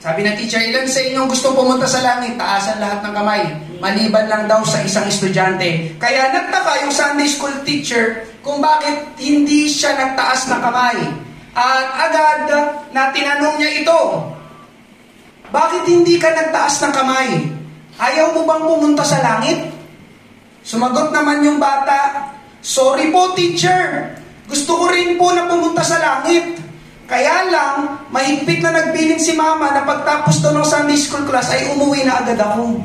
Sabi ng teacher, ilan sa inyong gusto pumunta sa langit? Taasan lahat ng kamay. Maliban lang daw sa isang estudyante. Kaya nagtaka yung Sunday school teacher kung bakit hindi siya nagtaas ng kamay. At agad na tinanong niya ito, bakit hindi ka nagtaas ng kamay? Ayaw mo bang pumunta sa langit? Sumagot naman yung bata, sorry po teacher, gusto ko rin po na pumunta sa langit. Kaya lang, mahigpit na nagbilin si mama na pagtapos daw ng Sunday school class ay umuwi na agad ako.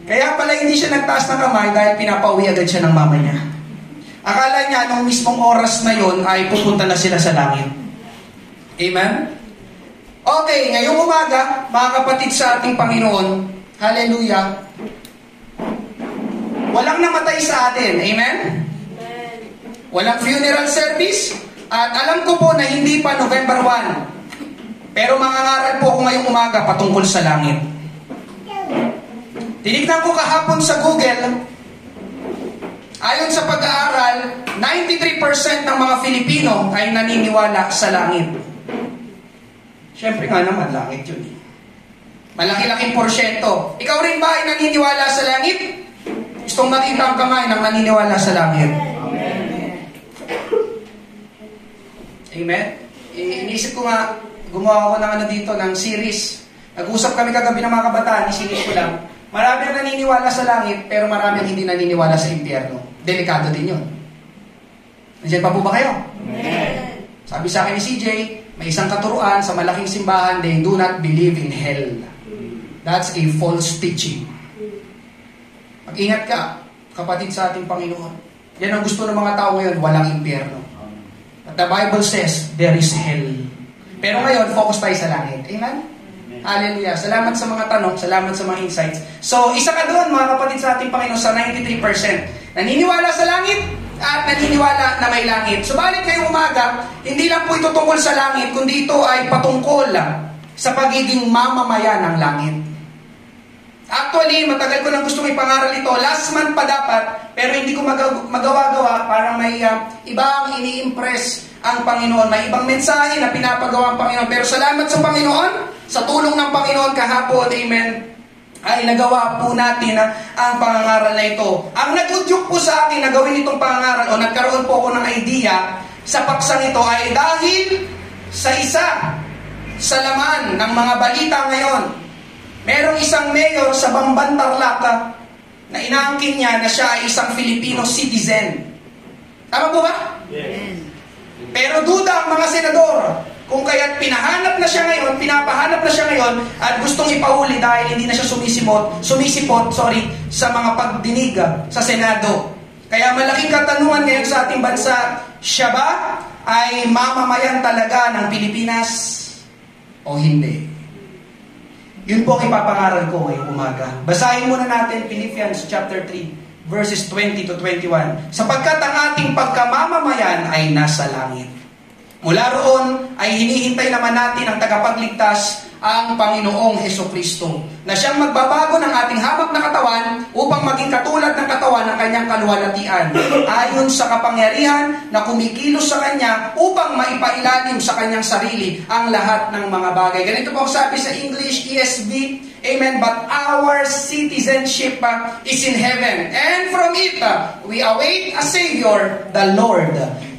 Kaya pala hindi siya nagtaas ng kamay dahil pinapauwi agad siya ng mama niya. Akala niya nung mismong oras na yon ay pupunta na sila sa langit. Amen? Okay, ngayong umaga, mga kapatid sa ating Panginoon, hallelujah, walang namatay sa atin. Amen? Walang funeral service. At alam ko po na hindi pa November 1. Pero mangangaral po ako ngayong umaga patungkol sa langit. Tinignan ko kahapon sa Google, ayon sa pag-aaral, 93% ng mga Filipino ay naniniwala sa langit. Siyempre nga naman, langit yun. Malaki-laking porsyento. Ikaw rin ba ay naniniwala sa langit? Gustong makita ang kamay ng naniniwala sa langit. Amen? Iniisip ko nga, gumawa ako ng dito, ng series. Nag-usap kami kagabi ng mga kabataan, isilip ko lang. Marami ang naniniwala sa langit, pero marami ang hindi naniniwala sa impyerno. Delikado din yun. Nandiyan pa po ba kayo? Amen. Sabi sa akin ni CJ, may isang katuruan sa malaking simbahan, they do not believe in hell. That's a false teaching. Mag-ingat ka, kapatid sa ating Panginoon. Yan ang gusto ng mga tao ngayon, walang impyerno. But the Bible says, there is hell. Pero ngayon, focus tayo sa langit. Amen? Hallelujah. Salamat sa mga tanong, salamat sa mga insights. So, isa ka doon, mga kapatid sa ating Panginoon, sa 93%. Naniniwala sa langit at naniniwala na may langit. Subalit ngayong umaga, hindi lang po ito tungkol sa langit, kundi ito ay patungkol sa pagiging mamamayan ng langit. Actually, matagal ko nang gustong ipangaral ito. Last month pa dapat, pero hindi ko magawa-gawa para may ibang ini-impress ang Panginoon. May ibang mensahe na pinapagawa ang Panginoon. Pero salamat sa Panginoon, sa tulong ng Panginoon kahapon, amen, ay nagawa po natin ang pangangaral na ito. Ang nag-udyok po sa akin na gawin itong pangangaral o nagkaroon po ako ng idea sa paksang ito ay dahil sa isa sa laman ng mga balita ngayon. Merong isang mayor sa Bamban, Tarlac na inaangkin niya na siya ay isang Filipino citizen. Tama po ba? Yes. Pero duda ang mga senador kung kaya't pinapahanap na siya ngayon at gustong ipahuli dahil hindi na siya sumisipot sa mga pagdinig sa Senado. Kaya malaking katanungan ngayon sa ating bansa, siya ba ay mamamayan talaga ng Pilipinas o hindi? Yun po ang ipapangaral ko ngayong umaga. Basahin muna natin Philippians chapter 3, verses 20 to 21. Sapagkat ang ating pagkamamamayan ay nasa langit. Mula roon ay hinihintay naman natin ang tagapagligtas, ang Panginoong Hesukristo, na siyang magbabago ng ating hamak na katawan upang maging katulad ng katawan ng kanyang kaluwalhatian, ayon sa kapangyarihan na kumikilos sa kanya upang maipailalim sa kanyang sarili ang lahat ng mga bagay. Ganito po sabi sa English ESV, amen, but our citizenship is in heaven, and from it we await a Savior, the Lord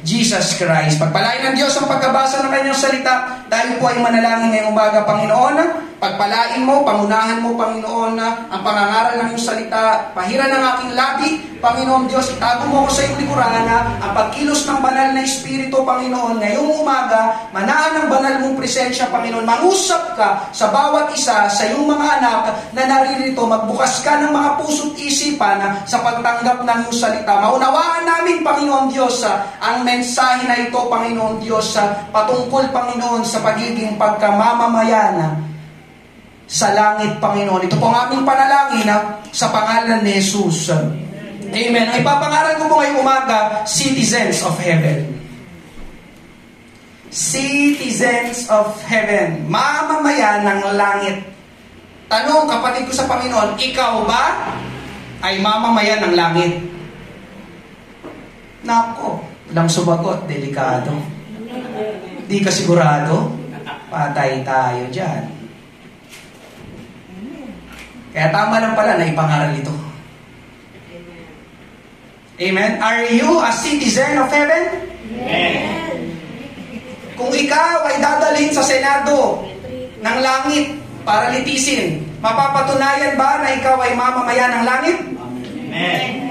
Jesus Christ. Pagpalain ng Diyos ang pagkabasa ng kanyang salita. Dahil po ay manalangin ngayong umaga, Panginoon, pagpalain mo, pangunahan mo, Panginoon, ang pangangaral ng iyong salita. Pahiran ng aking labi, Panginoon Diyos, itago mo ko sa iyong likuran, ang pagkilos ng banal na Espiritu, Panginoon, ngayong umaga, manahan ng banal mong presensya, Panginoon. Mangusap ka sa bawat isa sa iyong mga anak na naririto. Magbukas ka ng mga puso't isipan sa pagtanggap ng iyong salita. Maunawaan namin, Panginoon Diyos, ang mensahe na ito, Panginoon Diyos, patungkol, Panginoon, sa pagiging pagkamamamayan sa langit, Panginoon. Ito po ang aming panalangin sa pangalan ni Jesus. Amen. Ang ipapangaral ko po ngayong umaga, citizens of heaven. Citizens of heaven. Mamamayan ng langit. Tanong, kapatid ko sa Panginoon, ikaw ba ay mamamayan ng langit? Nako, lang sumagot, delikado. Di ka sigurado? Patay tayo dyan. Kaya tama lang pala na ipangaral ito. Amen? Are you a citizen of heaven? Amen. Kung ikaw ay dadalhin sa Senado ng langit para litisin, mapapatunayan ba na ikaw ay mamamayan ng langit? Amen.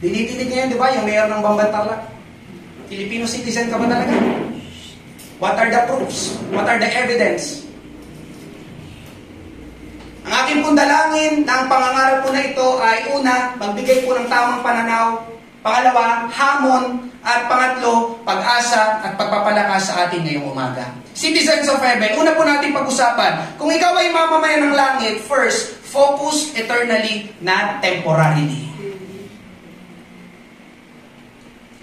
Dinidinig niyo yun, di ba? Yung mayor ng Bambantarlac. Filipino citizen ka ba talaga? What are the proofs? What are the evidence? Ang aking pong dalangin na ang pangangaral po na ito ay una, magbigay po ng tamang pananaw. Pangalawa, hamon. At pangatlo, pag-asa at pagpapalakas sa atin ngayong umaga. Citizens of heaven, una po natin pag-usapan. Kung ikaw ay mamamayan ng langit, first, focus eternally, not temporarily.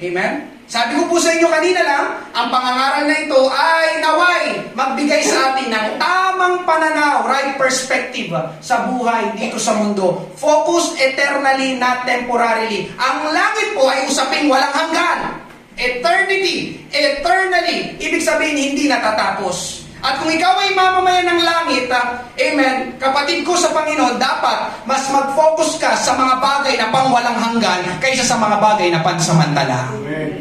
Amen? Sabi ko po sa inyo kanina lang, ang pangangaral na ito ay naway magbigay sa atin ng tamang pananaw, right perspective sa buhay dito sa mundo. Focus eternally, not temporarily. Ang langit po ay usaping walang hanggan. Eternity, eternally. Ibig sabihin, hindi natatapos. At kung ikaw ay mamamayan ng langit, amen, kapatid ko sa Panginoon, dapat mas mag-focus ka sa mga bagay na pang walang hanggan kaysa sa mga bagay na pansamantala. Amen.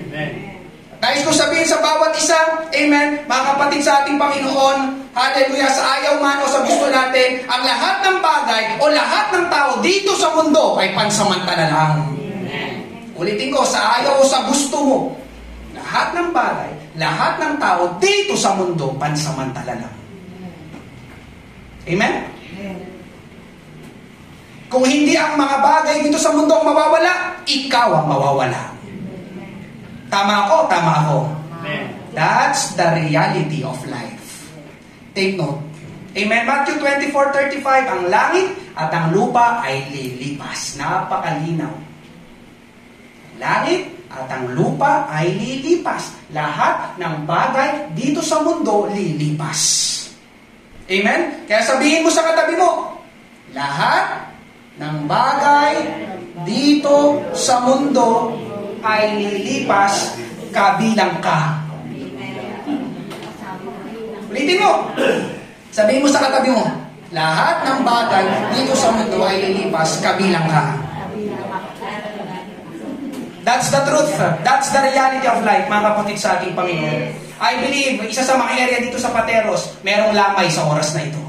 Nais ko sabihin sa bawat isa, amen, mga kapatid sa ating Panginoon, hallelujah, sa ayaw man o sa gusto natin, ang lahat ng bagay o lahat ng tao dito sa mundo ay pansamantala lang. Ulitin ko, sa ayaw o sa gusto mo, lahat ng bagay, lahat ng tao dito sa mundo, pansamantala lang. Amen? Kung hindi ang mga bagay dito sa mundo ang mawawala, ikaw ang mawawala. Tama ako? Tama ako. That's the reality of life. Take note. Amen? Matthew 24:35, ang langit at ang lupa ay lilipas. Napakalinaw. Langit at ang lupa ay lilipas. Lahat ng bagay dito sa mundo lilipas. Amen? Kaya sabihin mo sa katabi mo, lahat ng bagay dito sa mundo ay lilipas, kabilang ka. Ulitin mo. Sabihin mo sa katabi mo, lahat ng bagay dito sa mundo ay lilipas, kabilang ka. That's the truth. That's the reality of life, mga kapatid sa ating Panginoon. I believe, isa sa mga area dito sa Pateros, merong lamay sa oras na ito.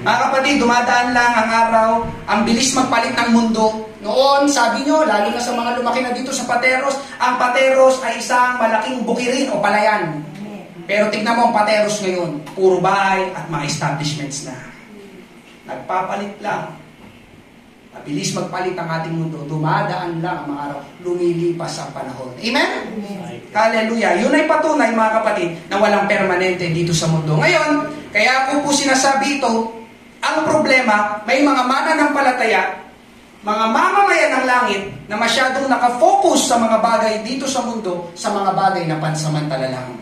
Mga kapatid, dumadaan lang ang araw, ang bilis magpalit ng mundo. Noon, sabi nyo, lalo na sa mga lumaki na dito sa Pateros, ang Pateros ay isang malaking bukirin o palayan. Pero tignan mo ang Pateros ngayon, puro bahay at mga establishments na. Nagpapalit lang. Mabilis magpalit ang ating mundo. Dumadaan lang ang mga araw. Lumilipas ang panahon. Amen? Hallelujah. Yun ay patunay, mga kapatid, na walang permanente dito sa mundo. Ngayon, kaya ako po sinasabi ito, ang problema, may mga mananampalataya, mga mamamayan ng langit, na masyadong nakafocus sa mga bagay dito sa mundo, sa mga bagay na pansamantala lang.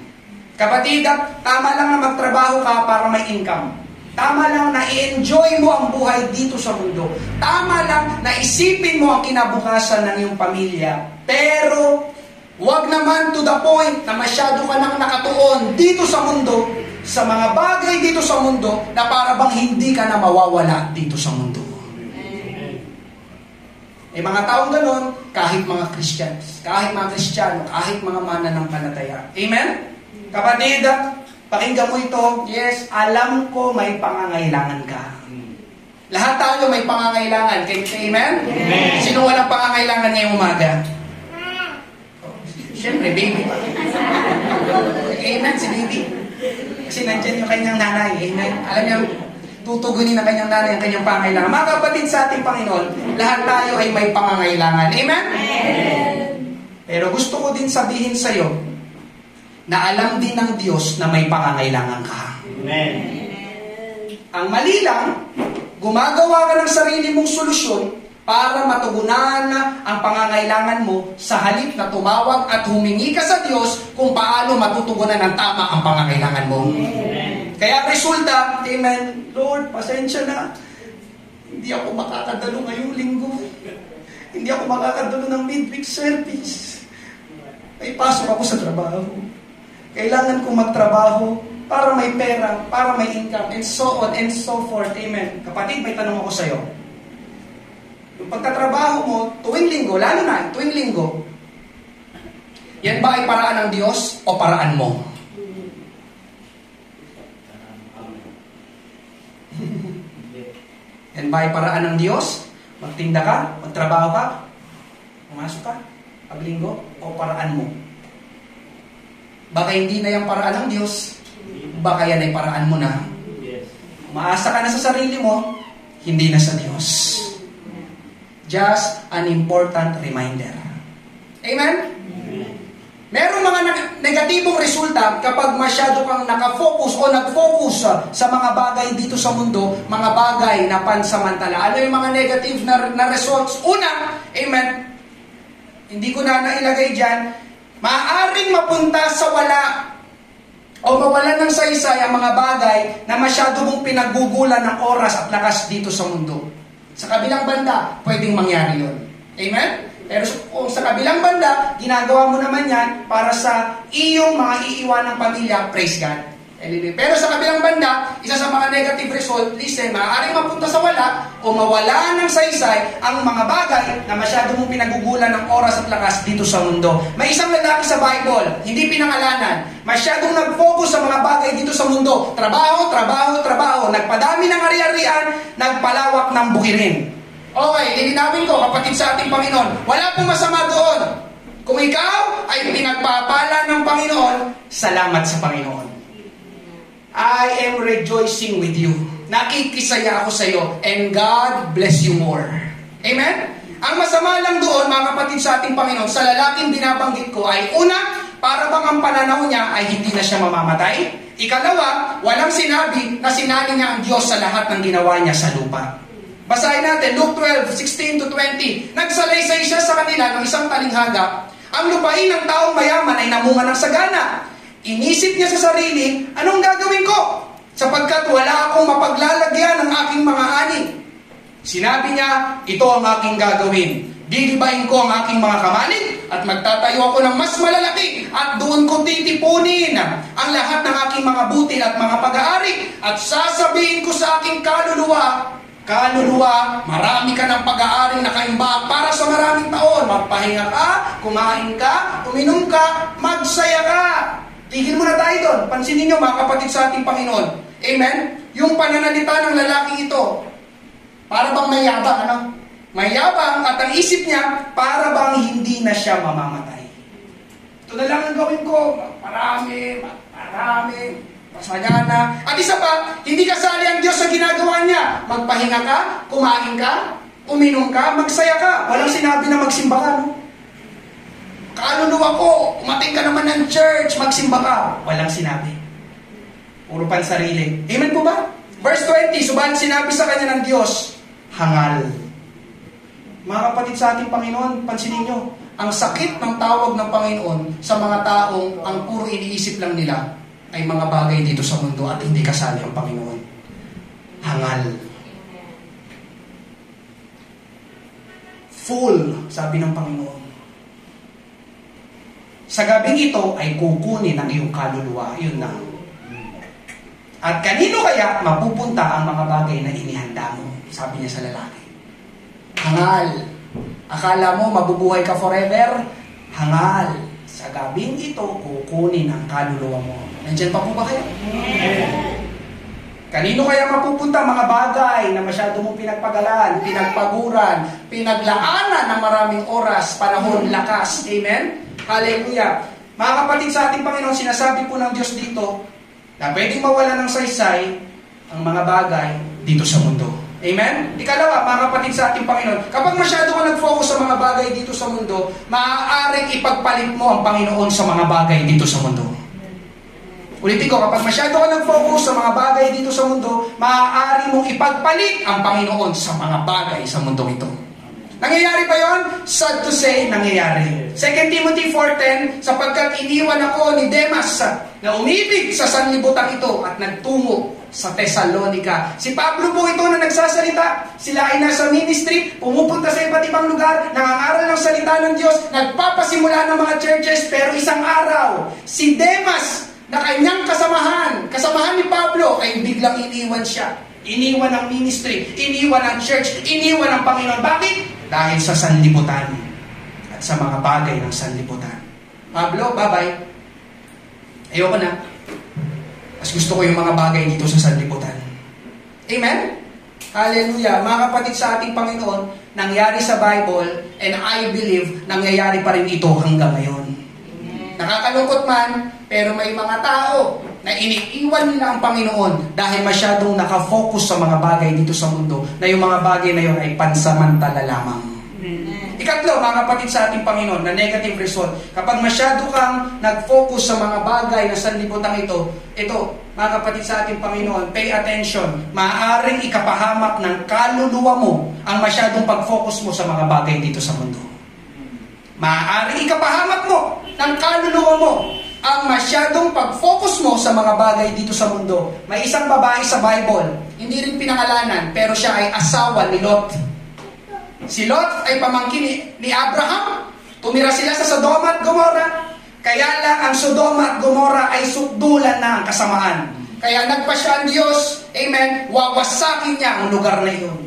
Kapatid, tama lang na magtrabaho ka para may income. Tama lang na i-enjoy mo ang buhay dito sa mundo. Tama lang na isipin mo ang kinabukasan ng iyong pamilya. Pero, wag naman to the point na masyado ka nang nakatuon dito sa mundo, sa mga bagay dito sa mundo, na para bang hindi ka na mawawala dito sa mundo. Eh mga taong ganon, kahit mga Christians, kahit mga Kristiyano, kahit mga mananampalataya. Amen? Kapatid, pakinggan mo ito. Yes, alam ko may pangangailangan ka. Lahat tayo may pangangailangan. Can you say amen? Amen. Sino walang pangangailangan ngayong umaga? Siyempre, baby pa. Amen, si baby. Kasi nandyan yung kanyang nanay. Amen. Alam niyo, tutugunin ng kanyang nanay ang kanyang pangangailangan. Mga kapatid sa ating Panginoon, lahat tayo ay may pangangailangan. Amen? Amen. Pero gusto ko din sabihin sa iyo, na alam din ng Diyos na may pangangailangan ka. Amen. Ang mali lang, gumagawa ka ng sarili mong solusyon para matugunan ang pangangailangan mo sa halip na tumawag at humingi ka sa Diyos kung paano matutugunan ng tama ang pangangailangan mo. Amen. Kaya resulta, amen, Lord, pasensya na. Hindi ako makakadalo ngayong linggo. Hindi ako makakadulo ng midweek service. May pasok ako sa trabaho. Kailangan kong magtrabaho para may pera, para may income, and so on and so forth. Amen. Kapatid, may tanong ako sa'yo. Yung pagtatrabaho mo, tuwing linggo, lalo na, tuwing linggo, yan ba ay paraan ng Diyos o paraan mo? Yan ba ay paraan ng Diyos? Magtinda ka? Magtrabaho ka? Pumasok ka? Paglinggo? O paraan mo? Baka hindi na yung paraan ng Diyos. Baka yan ay paraan mo na. Umaasa ka na sa sarili mo, hindi na sa Diyos. Just an important reminder. Amen? Merong mga negatibong resulta kapag masyado kang nakafocus o nag-focus sa mga bagay dito sa mundo, mga bagay na pansamantala. Ano yung mga negative na results? Una, amen, hindi ko na nailagay dyan, maaaring mapunta sa wala o mawalan ng saysay ang mga bagay na masyado mong pinagugulan ng oras at lakas dito sa mundo. Sa kabilang banda, pwedeng mangyari yun. Amen? Pero kung sa kabilang banda, ginagawa mo naman yan para sa iyong mga iiwanang pamilya, praise God. Pero sa kabilang banda, isa sa mga negative result, listen, maaaring mapunta sa wala o mawala ng saysay ang mga bagay na masyado mong pinagugulan ng oras at lakas dito sa mundo. May isang lalaki sa Bible, hindi pinangalanan, masyadong nag-focus sa mga bagay dito sa mundo. Trabaho, trabaho, trabaho. Nagpadami ng ari-arian, nagpalawak ng bukirin. Okay, lilinawin ko, kapatid sa ating Panginoon, wala pong masama doon. Kung ikaw ay pinagpapala ng Panginoon, salamat sa Panginoon. I am rejoicing with you. Nakikisaya ako sa iyo, and God bless you more. Amen? Ang masama lang doon, mga kapatid sa ating Panginoon, sa lalaking binabanggit ko ay una, para bang ang pananaw niya ay hindi na siya mamamatay. Ikalawa, walang sinabi na sinali niya ang Diyos sa lahat ng ginawa niya sa lupa. Basahin natin, Luke 12:16-20. Nagsalaysay siya sa kanila ng isang talinghaga. Ang lupain ng taong mayaman ay namunga ng sagana. Inisip niya sa sarili, anong gagawin ko? Sapagkat wala akong mapaglalagyan ng aking mga ani. Sinabi niya, ito ang aking gagawin. Didibayin ko ang aking mga kamalig at magtatayo ako ng mas malalaki at doon ko titipunin ang lahat ng aking mga butil at mga pag-aari at sasabihin ko sa aking kaluluwa, marami ka ng pag-aaring nakaimbag para sa maraming taon. Magpahinga ka, kumain ka, uminom ka, magsaya ka. Tigil muna tayo doon. Pansinin niyo mga kapatid sa ating Panginoon. Amen? Yung pananalita ng lalaking ito, para bang mayabang, ano? Mayabang at ang isip niya, para bang hindi na siya mamamatay. Ito na lang ang gawin ko. Marami. Pasagana. At isa pa, hindi kasali ang Diyos sa ginagawa niya. Magpahinga ka, kumain ka, uminom ka, magsaya ka. Walang sinabi na magsimba ka, no? Kaluluwa ko, umating ka naman ng church, magsimba ka. Walang sinabi. Puro pansarili. Amen po ba? Verse 20, subalit sinabi sa kanya ng Diyos, hangal. Mga kapatid sa ating Panginoon, pansinin nyo, ang sakit ng tawag ng Panginoon sa mga taong ang puro iniisip lang nila ay mga bagay dito sa mundo at hindi kasali ang Panginoon. Hangal. Full, sabi ng Panginoon. Sa gabing ito ay kukunin ang iyong kaluluwa. Yun na. At kanino kaya mapupunta ang mga bagay na inihanda mo? Sabi niya sa lalaki. Hangal. Akala mo mabubuhay ka forever? Hangal. Sa gabing ito, kukunin ang kaluluwa mo. Nandiyan pa po ba kayo? Kanino kaya mapupunta mga bagay na masyado mong pinagpagalan, pinagpaguran, pinaglaanan ng maraming oras, panahon, lakas? Amen? Hallelujah. Mga kapatid sa ating Panginoon, sinasabi po ng Diyos dito na pwedeng mawala ng saysay ang mga bagay dito sa mundo. Amen? Ikalawa, mga kapatid sa ating Panginoon, kapag masyado ka nag-focus sa mga bagay dito sa mundo, maaaring ipagpalit mo ang Panginoon sa mga bagay dito sa mundo. Ulitin ko, kapag masyado ka nag-focus sa mga bagay dito sa mundo, maaari mong ipagpalit ang Panginoon sa mga bagay sa mundo ito. Nangyayari ba yun? Sad to say, nangyayari. 2 Timothy 4:10, sapagkat iniwan ako ni Demas na umibig sa sanlibutan ito at nagtungo sa Thessalonica. Si Pablo po ito na nagsasalita. Sila ay nasa ministry, pumupunta sa iba't ibang lugar, nangangaral ng salita ng Diyos, nagpapasimula ng mga churches, pero isang araw, si Demas, na kanyang kasamahan ni Pablo, ay biglang iniwan siya. Iniwan ang ministry, iniwan ang church, iniwan ang Panginoon. Bakit? Dahil sa sanlibutan at sa mga bagay ng sanlibutan. Pablo, bye-bye. Ayoko na. Mas gusto ko yung mga bagay dito sa sanlibutan. Amen? Hallelujah. Mga kapatid sa ating Panginoon, nangyari sa Bible, and I believe, nangyayari pa rin ito hanggang ngayon. Nakakalungkot man, pero may mga tao na iniiwan nila ang Panginoon dahil masyadong nakafocus sa mga bagay dito sa mundo, na yung mga bagay na yun ay pansamantala lamang. Ikatlo, mga kapatid sa ating Panginoon, na negative result. Kapag masyado kang nag-focus sa mga bagay na sanlibutan ito, mga kapatid sa ating Panginoon, pay attention. Maaaring ikapahamak ng kaluluwa mo ang masyadong pag-focus mo sa mga bagay dito sa mundo. Maaaring ikapahamak mo ng kaluluwa mo ang masyadong pag-focus mo sa mga bagay dito sa mundo. May isang babae sa Bible, hindi rin pinangalanan, pero siya ay asawa ni Lot. Si Lot ay pamangkin ni Abraham. Tumira sila sa Sodoma at Gomorrah. Kaya lang ang Sodoma at Gomorrah ay sukdulan na ang kasamaan. Kaya nagpasya ang Diyos, amen, wawasakin niya ang lugar na iyon.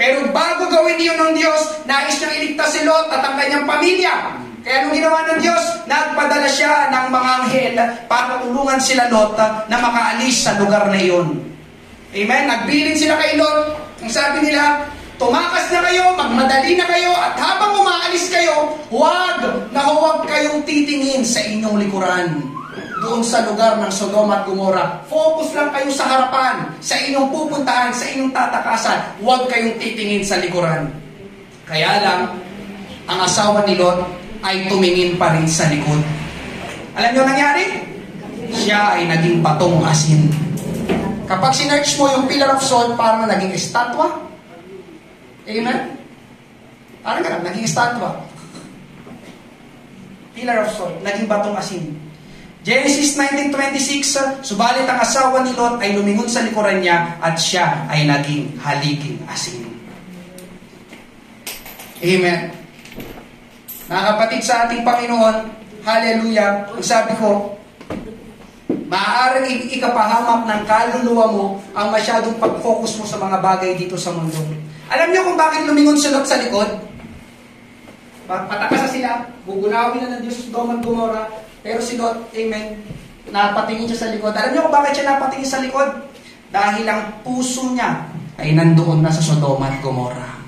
Pero bago gawin iyon ng Diyos, nais niyang iligtas si Lot at ang kanyang pamilya. Kaya nung ginawa ng Diyos, nagpadala siya ng mga anghel para tulungan sila Lot na makaalis sa lugar na iyon. Amen? Nagbilin sila kay Lot. Ang sabi nila, tumakas na kayo, magmadali na kayo, at habang umaalis kayo, huwag kayong titingin sa inyong likuran. Doon sa lugar ng Sodoma at Gomorrah, focus lang kayo sa harapan, sa inyong pupuntahan, sa inyong tatakasan. Huwag kayong titingin sa likuran. Kaya lang, ang asawa ni Lot ay tumingin pa rin sa likod. Alam niyo nangyari? Siya ay naging batong asin. Kapag sinearch mo yung pillar of salt, parang naging estatwa. Amen? Parang ganun, naging estatwa. Pillar of salt, naging batong asin. Genesis 19:26, subalit ang asawa ni Lot ay lumingon sa likuran niya at siya ay naging haliging asin. Amen. Mga kapatid sa ating Panginoon, hallelujah, ang sabi ko, maaaring ikapahamak ng kaluluwa mo ang masyadong pag-focus mo sa mga bagay dito sa mundo. Alam niyo kung bakit lumingon si Lot sa likod? Patakas na sila, bugunawin na ng Diyos sa Sodoma at Gomorrah, pero si Lot, amen, napatingin siya sa likod. Alam niyo kung bakit siya napatingin sa likod? Dahil ang puso niya ay nandoon na sa Sodoma at Gomorrah.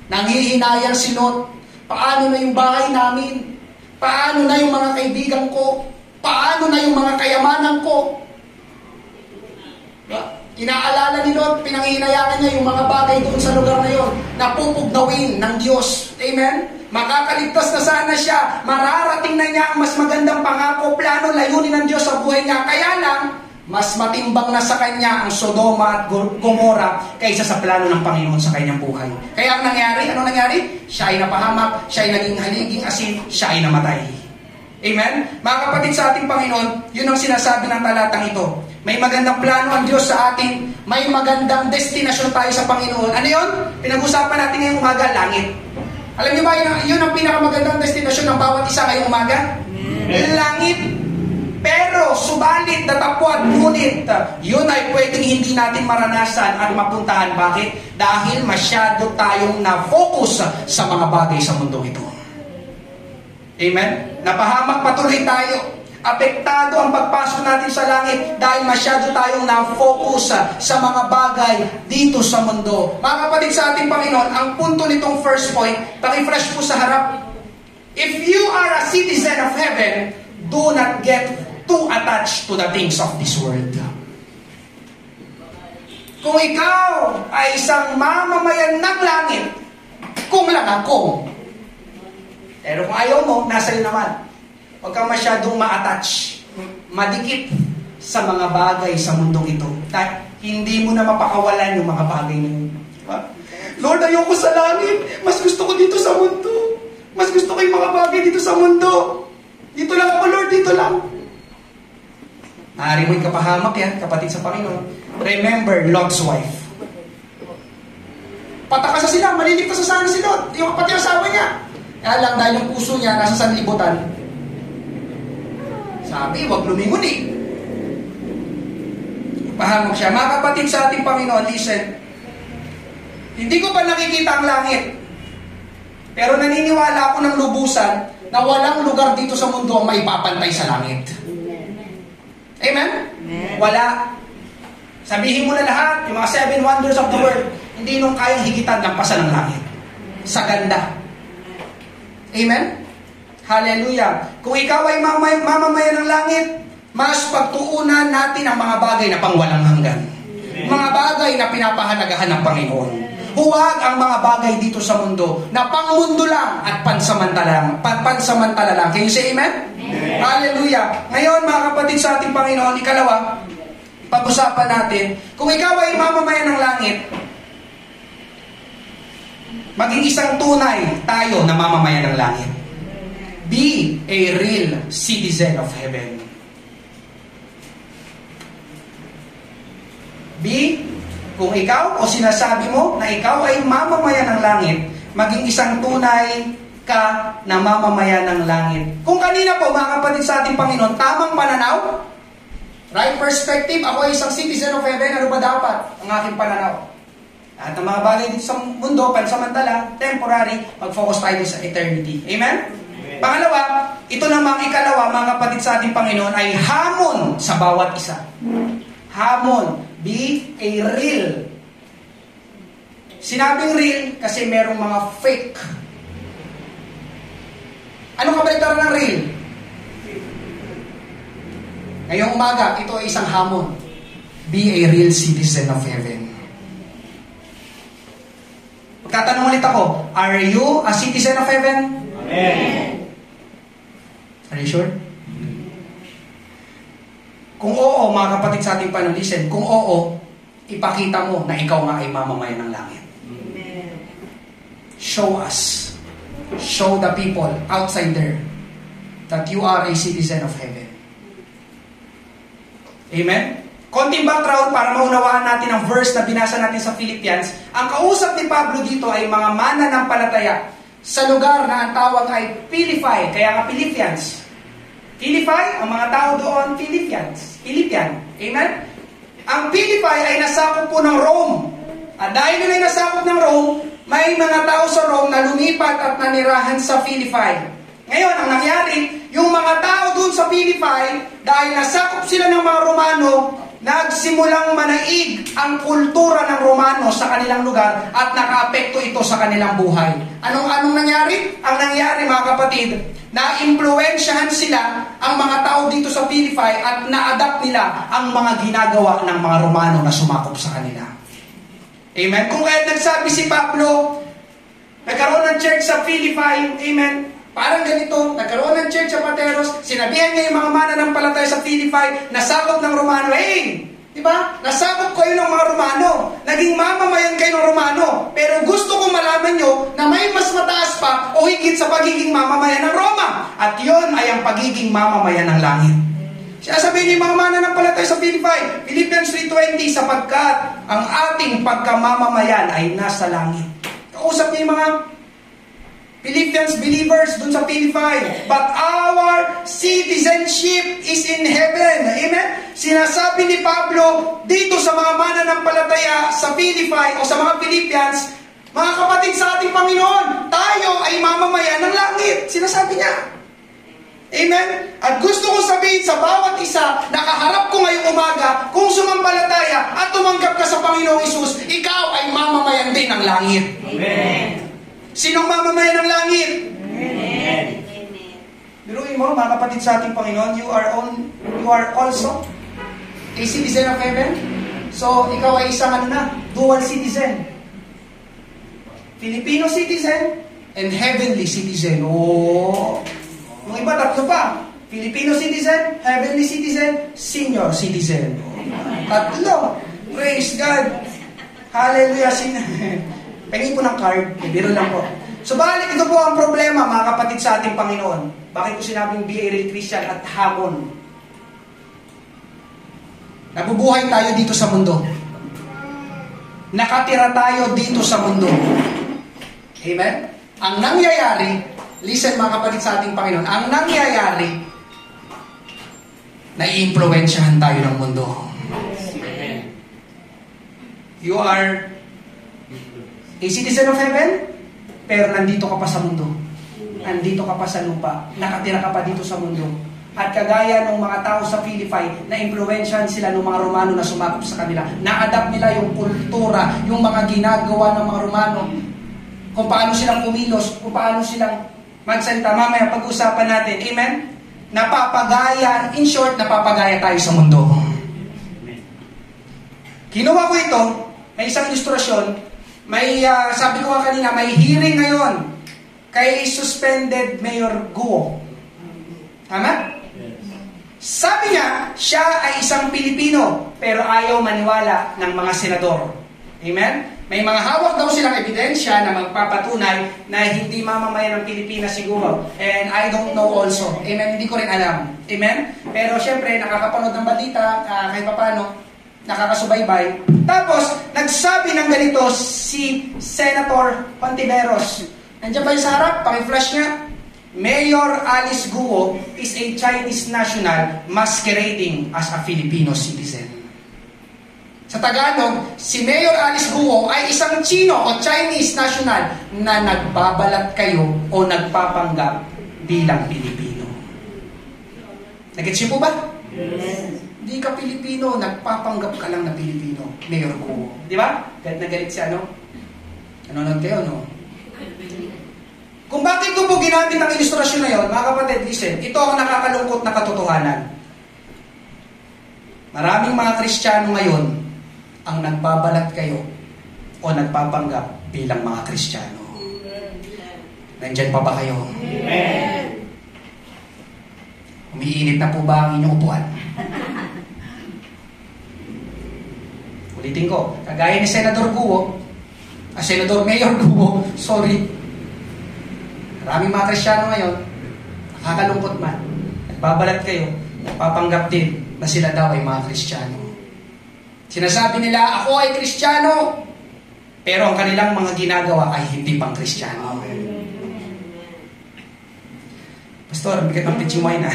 Nanghihinayang si Lot, paano na yung bahay namin? Paano na yung mga kaibigan ko? Paano na yung mga kayamanan ko? Inaalala ni Lot, pinanghihinayangan niya yung mga bagay doon sa lugar na yon na pupugnawin ng Diyos. Amen? Makakaligtas na sana siya. Mararating na niya ang mas magandang pangako, plano, layunin ng Diyos sa buhay niya. Kaya lang, mas matimbang na sa kanya ang Sodoma at Gomorrah kaysa sa plano ng Panginoon sa kanyang buhay. Kaya ang nangyari, ano nangyari? Siya ay napahamak, siya ay naging haliging asin, siya ay namatay. Amen? Mga kapatid sa ating Panginoon, yun ang sinasabi ng talatang ito. May magandang plano ang Diyos sa atin, may magandang destinasyon tayo sa Panginoon. Ano yun? Pinag-usapan natin ngayong umaga, langit. Alam niyo ba, yun ang pinakamagandang destinasyon ng bawat isa ngayong umaga? Langit. Pero, subalit, datapwat, ngunit, yun ay pwedeng hindi natin maranasan at mapuntahan. Bakit? Dahil masyado tayong na-focus sa mga bagay sa mundo ito. Amen? Napahamak patuloy tayo. Apektado ang pagpasok natin sa langit dahil masyado tayong na-focus sa mga bagay dito sa mundo. Mga kapatid sa ating Panginoon, ang punto nitong first point, paki-flash po sa harap. If you are a citizen of heaven, do not get too attached to the things of this world. Kung ikaw ay isang mamamayan ng langit, kung lang ako. Pero kung ayaw mo, nasa iyo naman. Huwag kang masyadong ma-attach, madikit sa mga bagay sa mundong ito. Hindi mo na mapakawalan yung mga bagay na yun. Lord, ayoko sa langit. Mas gusto ko dito sa mundo. Mas gusto ko yung mga bagay dito sa mundo. Dito lang ako, Lord, dito lang. Maaari mo ikapahamak yan, kapatid sa Panginoon. Remember Lot's wife. Patakasan sila, maliligtas sa sana si Lot, yung kapatid asawa niya. Kaya lang dahil yung puso niya nasa sanlibutan, sabi, huwag lumingon eh. Pahamak siya. Mga kapatid sa ating Panginoon, listen. Hindi ko pa nakikita ang langit. Pero naniniwala ako ng lubusan na walang lugar dito sa mundo ang maipapantay sa langit. Amen? Wala. Sabihin mo na lahat, yung mga 7 wonders of the world, hindi nung kayang higitan ng pasa ng langit. Sa ganda. Amen? Hallelujah. Kung ikaw ay mamamayan ng langit, mas pagtuunan natin ang mga bagay na pangwalang hanggan. Mga bagay na pinapahalagahan ng Panginoon. Huwag ang mga bagay dito sa mundo na pangmundo lang at pansamantala lang. Can you say amen? Amen. Hallelujah. Ngayon mga kapatid sa ating Panginoon, ikalawa, pag-usapan natin, kung ikaw ay mamamayan ng langit, maging isang tunay tayo na mamamayan ng langit. Be a real citizen of heaven. Be, kung ikaw o sinasabi mo na ikaw ay mamamayan ng langit, maging isang tunay ka na mamamayan ng langit. Kung kanina po, mga kapatid sa ating Panginoon, tamang pananaw, right perspective, ako ay isang citizen of heaven, ano ba dapat ang aking pananaw? At ang mga bagay dito sa mundo, pansamantala, temporary, mag-focus tayo sa eternity. Amen? Amen. Pangalawa, ito namang ikalawa, mga kapatid sa ating Panginoon, ay hamon sa bawat isa. Hamon. Be a real. Sinabing real kasi merong mga fake. Anong kabaligtaran ng real? Ngayong umaga, ito ay isang hamon. Be a real citizen of heaven. Magtatanong ulit ako, are you a citizen of heaven? Amen. Are you sure? Kung oo, mga kapatid sa ating panalisen, kung oo, ipakita mo na ikaw nga ay mamamayan ng langit. Amen. Show us. Show the people outside there that you are a citizen of heaven. Amen? Konting background para maunawaan natin ang verse na binasa natin sa Philippians. Ang kausap ni Pablo dito ay mga mananampalataya sa lugar na ang tawag ay Philippi, kaya nga Philippians. Philippi, ang mga tao doon, Philippian. Amen? Ang Philippi ay nasakop po ng Rome. At dahil nila ay nasakop ng Rome, may mga tao sa Rome na lumipat at nanirahan sa Philippi. Ngayon, ang nangyari, yung mga tao doon sa Philippi, dahil nasakop sila ng mga Romano, nagsimulang manaig ang kultura ng Romano sa kanilang lugar at nakaapekto ito sa kanilang buhay. Anong nangyari? Ang nangyari, mga kapatid, na-impluwensyahan sila ang mga tao dito sa Philippi at na-adapt nila ang mga ginagawa ng mga Romano na sumakop sa kanila. Amen? Kung kaya nagsabi si Pablo, nagkaroon ng church sa Philippi, amen? Parang ganito, nagkaroon ng church sa Pateros, sinabihan niya yung mga mananampalataya sa Philippi, nasakop ng Romano, hey! Diba? Nasakop kayo ng mga Romano, naging mamamayan kayo ng Romano, pero gusto kong malaman nyo na may mas mataas pa o higit sa pagiging mamamayan ng Roma. At yon ay ang pagiging mamamayan ng langit. Siya sabihin niyo mga mananampalataya sa Philippi, Philippians 3:20, sapagkat ang ating pagkamamamayan ay nasa langit. Kausap niya yung mga Philippians believers dun sa Philippi. But our citizenship is in heaven. Amen? Sinasabi ni Pablo dito sa mga mananampalataya sa Philippi o sa mga Philippians, mga kapatid sa ating Panginoon, tayo ay mamamayan ng langit. Sinasabi niya. Amen? At gusto ko sabihin sa bawat isa, nakaharap ko ngayong umaga, kung sumampalataya at tumanggap ka sa Panginoong Hesus, ikaw ay mamamayan din ng langit. Amen. Sinong mamamayan ng langit? Amen. Biruin mo, mga kapatid sa ating Panginoon, you are also a citizen of heaven. So, ikaw ay isang dual citizen. Filipino citizen and heavenly citizen. Oh, yung iba, tatlo pa. Filipino citizen, heavenly citizen, senior citizen. Tatlo. Praise God. Hallelujah. Pengin po ng card, biro lang po. So balik, ito po ang problema, mga kapatid sa ating Panginoon. Bakit ko sinabing be a real Christian at hamon? Nabubuhay tayo dito sa mundo. Nakatira tayo dito sa mundo. Amen? Ang nangyayari, listen mga kapatid sa ating Panginoon, ang nangyayari, nai-impluwensyahan tayo ng mundo. You are a citizen of heaven, pero nandito ka pa sa mundo. Nandito ka pa sa lupa. Nakatira ka pa dito sa mundo. At kagaya ng mga tao sa Philippi, na-impluwensyahan sila ng mga Romano na sumakop sa kanila. Na-adapt nila yung kultura, yung mga ginagawa ng mga Romano, kung paano silang kumilos, kung paano silang magsalita. Mamaya pag-usapan natin. Amen? Napapagaya, in short, napapagaya tayo sa mundo. Kinuha ko ito, may isang ilustrasyon. May, sabi ko nga kanina, may hearing ngayon kay suspended Mayor Guo. Tama? Sabi niya, siya ay isang Pilipino, pero ayaw maniwala ng mga senador. Amen? May mga hawak daw silang ebidensya na magpapatunay na hindi mamamayan ng Pilipinas siguro. And I don't know also. Amen? Hindi ko rin alam. Amen? Pero syempre, nakakapanood ng balita, kahit paano, nakakasubaybay. Tapos, nagsabi ng ganito si Senator Hontiveros. Nandiyan ba yung sa harap? Paki-flash niya. Mayor Alice Guo is a Chinese national masquerading as a Filipino citizen. Sa Tagalog, si Mayor Alice Guo ay isang Chino o Chinese national na nagbabalat kayo o nagpapanggap bilang Pilipino. Nag-gets niyo po ba? Yes. Hindi ka Pilipino, nagpapanggap ka lang na Pilipino. Mayor Guo. Di ba? Galit na galit siya, no? Nanonood kayo, no? Kung bakit ko po ginamit ang ilustrasyon na yun, mga kapatid, listen, ito ang nakakalungkot na katotohanan. Maraming mga Kristiyano ngayon ang nagbabalat kayo o nagpapanggap bilang mga Kristiyano. Nandyan pa ba kayo? Amen. Umiinit na po ba ang inyong upuan? Ulitin ko, kagaya ni Senator Guo, Senator Mayor Guo, sorry, maraming mga Kristiyano ngayon, nakakalungkot man, nagbabalat kayo, nagpapanggap din na sila daw ay mga Kristiyano. Sinasabi nila, ako ay Kristiyano, pero ang kanilang mga ginagawa ay hindi pang Kristiyano. Pastor, bigat ng pitching wine na.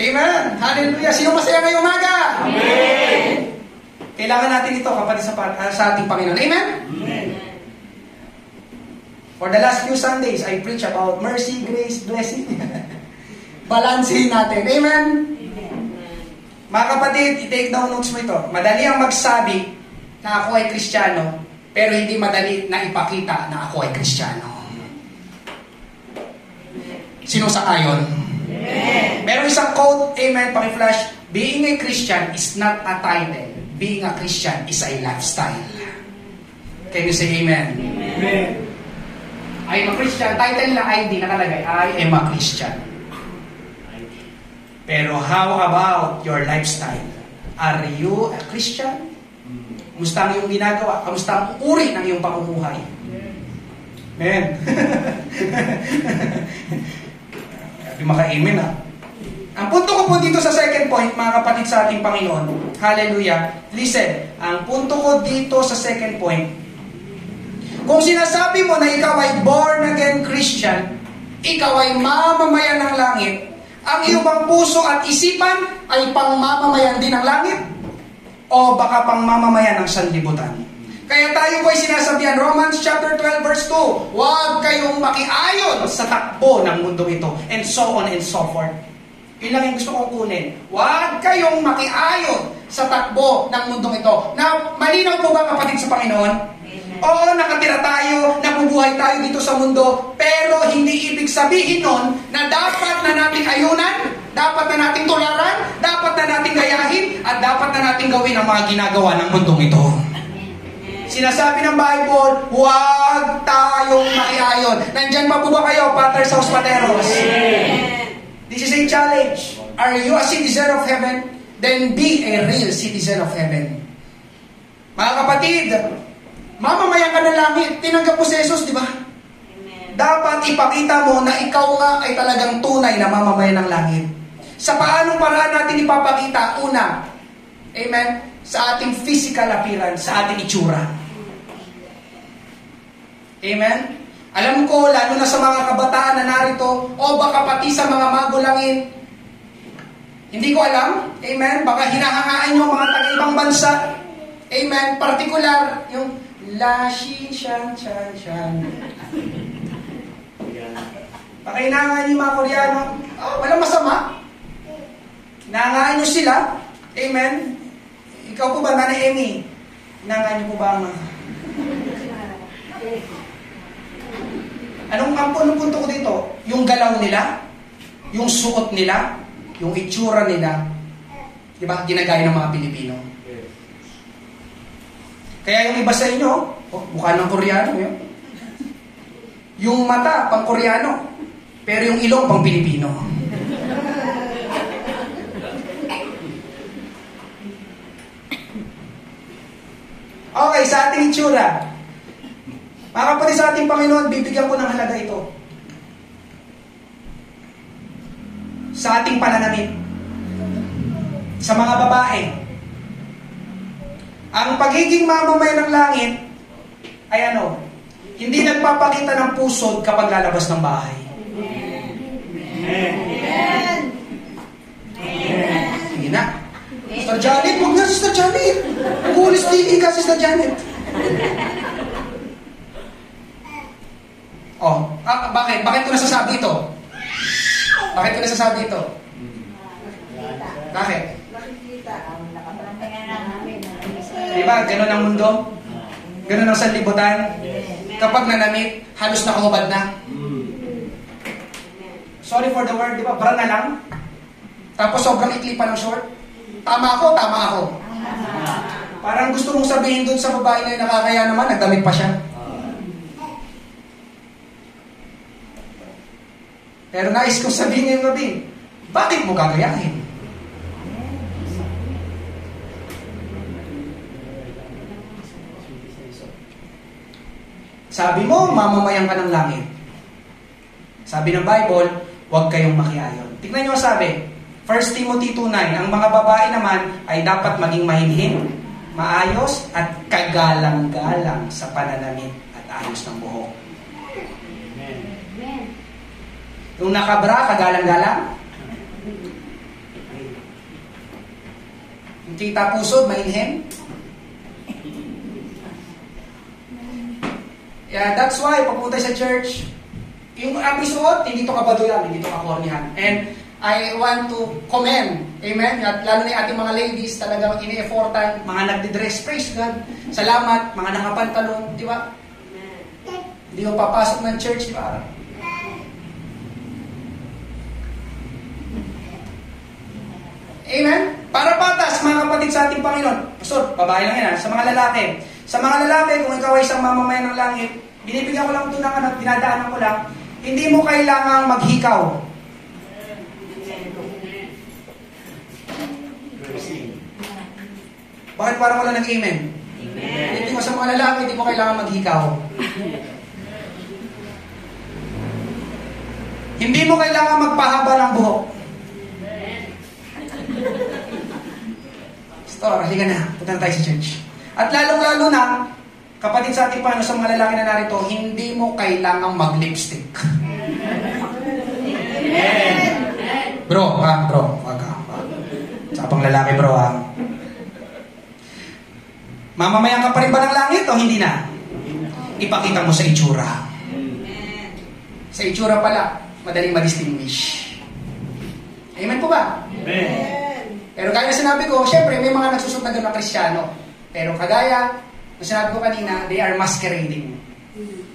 Amen! Hallelujah! Sino masaya ngayong umaga? Amen! Kailangan natin ito kapatid sa ating Panginoon. Amen? Amen. For the last few Sundays, I preach about mercy, grace, blessing. Balansehin natin. Amen? Mga kapatid, i-take down notes mo ito. Madali ang magsabi na ako ay Kristiyano, pero hindi madali na ipakita na ako ay Kristiyano. Sino sa ayon? Meron isang quote, amen, paki-flash, being a Christian is not a title. Being a Christian is a lifestyle. Can you say amen? Amen. I am a Christian. Title na ID nakalagay, I am a Christian. Pero how about your lifestyle? Are you a Christian? Kamusta ang iyong ginagawa? Kamusta ang uri ng iyong pamumuhay? Amen. Maka-amen ah. Ang punto ko po dito sa second point, mga kapatid sa ating Panginoon, hallelujah, listen, ang punto ko dito sa second point, kung sinasabi mo na ikaw ay born again Christian, ikaw ay mamamayan ng langit, ang iyong bang puso at isipan ay pangmamamayan din ng langit? O baka pangmamamayan ng sanlibutan? Kaya tayo po ay sinasabihan, Romans chapter 12 verse 2, huwag kayong makiayon sa takbo ng mundong ito, and so on and so forth. Yun lang yung gusto kong kunin. Huwag kayong makiayon sa takbo ng mundong ito. Na malinaw po ba kapatid sa Panginoon? Oo, nakatira tayo, nabubuhay tayo dito sa mundo, pero hindi ibig sabihin nun na dapat na nating ayunan, dapat na nating tularan, dapat na nating gayahin, at dapat na nating gawin ang mga ginagawa ng mundong ito. Sinasabi ng Bible, huwag tayong makiayon. Nandyan pa po ba kayo, Pater's House Pateros? This is a challenge. Are you a citizen of heaven? Then be a real citizen of heaven. Mga kapatid, mamamayan ka ng langit. Tinanggap mo si Jesus, di ba? Dapat ipakita mo na ikaw nga ay talagang tunay na mamamayan ng langit. Sa paanong paraan natin ipapakita? Una, amen, sa ating physical appearance, sa ating itsura. Amen? Alam ko, lalo na sa mga kabataan na narito, o baka pati sa mga magulangin, hindi ko alam, amen, baka hinahangaan nyo mga taga-ibang bansa, amen, particular, yung lashi, shan, shan, shan. Baka hinahangaan nyo yung mga Koreano, walang masama. Hinahangaan nyo sila, amen. Ikaw po ba, Nanay Emmy? Hinahangaan nyo po ba ang Anong punto ko dito? Yung galaw nila, yung suot nila, yung itsura nila, di ba, ginagaya ng mga Pilipino. Kaya yung iba sa inyo, mukha ng Koreano yun. Yung mata, pang Koreano, pero yung ilong, pang Pilipino. Okay, sa ating itsura, mga kapatid sa ating Panginoon, bibigyan ko ng halaga ito. Sa ating pananamit. Sa mga babae. Ang pagiging mamamay ng langit ay ano? Hindi nagpapakita ng pusod kapag lalabas ng bahay. Amen. Sige na. Sister Janet, huwag na Sister Janet. Kulis dili ka, Sister Janet. Bakit? Bakit ko nasasabi ito? Bakit ko nasasabi ito? Bakit? Diba, ganun ang mundo? Ganun ang sanlibutan? Kapag nanamit, halos nakahubad na. Sorry for the word, diba? Bra na lang. Tapos sobrang ikli pa ng short. Tama ako, tama ako. Parang gusto mong sabihin dun sa babae na nakakaya naman, nagdamit pa siya. Pero nais kong sabihin ngayong gabi, bakit mo gagayahin? Sabi mo, mamamayan ka ng langit. Sabi ng Bible, huwag kayong makiayon. Tignan nyo ang sabi, 1 Timothy 2:9, ang mga babae naman ay dapat maging mahinhin, maayos at kagalang-galang sa pananamit at ayos ng buhok. Yung nakabra, kagalang-galang. Yung kita pusod, mainhin. Yeah, that's why, pagpunta sa church, yung episode, hindi ito kabaduyan, hindi ito kakornihan. And I want to commend, amen, at lalo na yung ating mga ladies, talagang ini-effortan, mga nagdi-dress, praise God, salamat, mga nakapantalon, di ba? Hindi ko papasok ng church, di ba? Amen? Para patas, mga kapatid sa ating Panginoon. Pastor, babae lang yan, sa mga lalaki. Sa mga lalaki, kung ikaw ay isang mamamayan ng langit, binibigyan ko lang ito ng dinadaanan ko lang, hindi mo kailangang maghikaw. Bakit parang wala nag-amen? Hindi mo sa mga lalaki, hindi mo kailangan maghikaw. Hindi mo kailangan magpahaba ng buhok. Pastor, halika na. Punta na tayo sa church. At lalong-lalo na, kapatid sa ating Panginoon, sa mga lalaki na narito, hindi mo kailangang mag-lipstick. Bro. Wag ka. Sa pang lalaki, bro, ha? Mamamayan ka pa rin ba ng langit o hindi na? Ipakita mo sa itsura. Sa itsura pala, madaling ma-distinguish. Amen po ba? Amen. Pero kaya sinabi ko, syempre may mga nagsusot na doon na Kristiyano. Pero kagaya, na sinabi ko kanina, they are masquerading.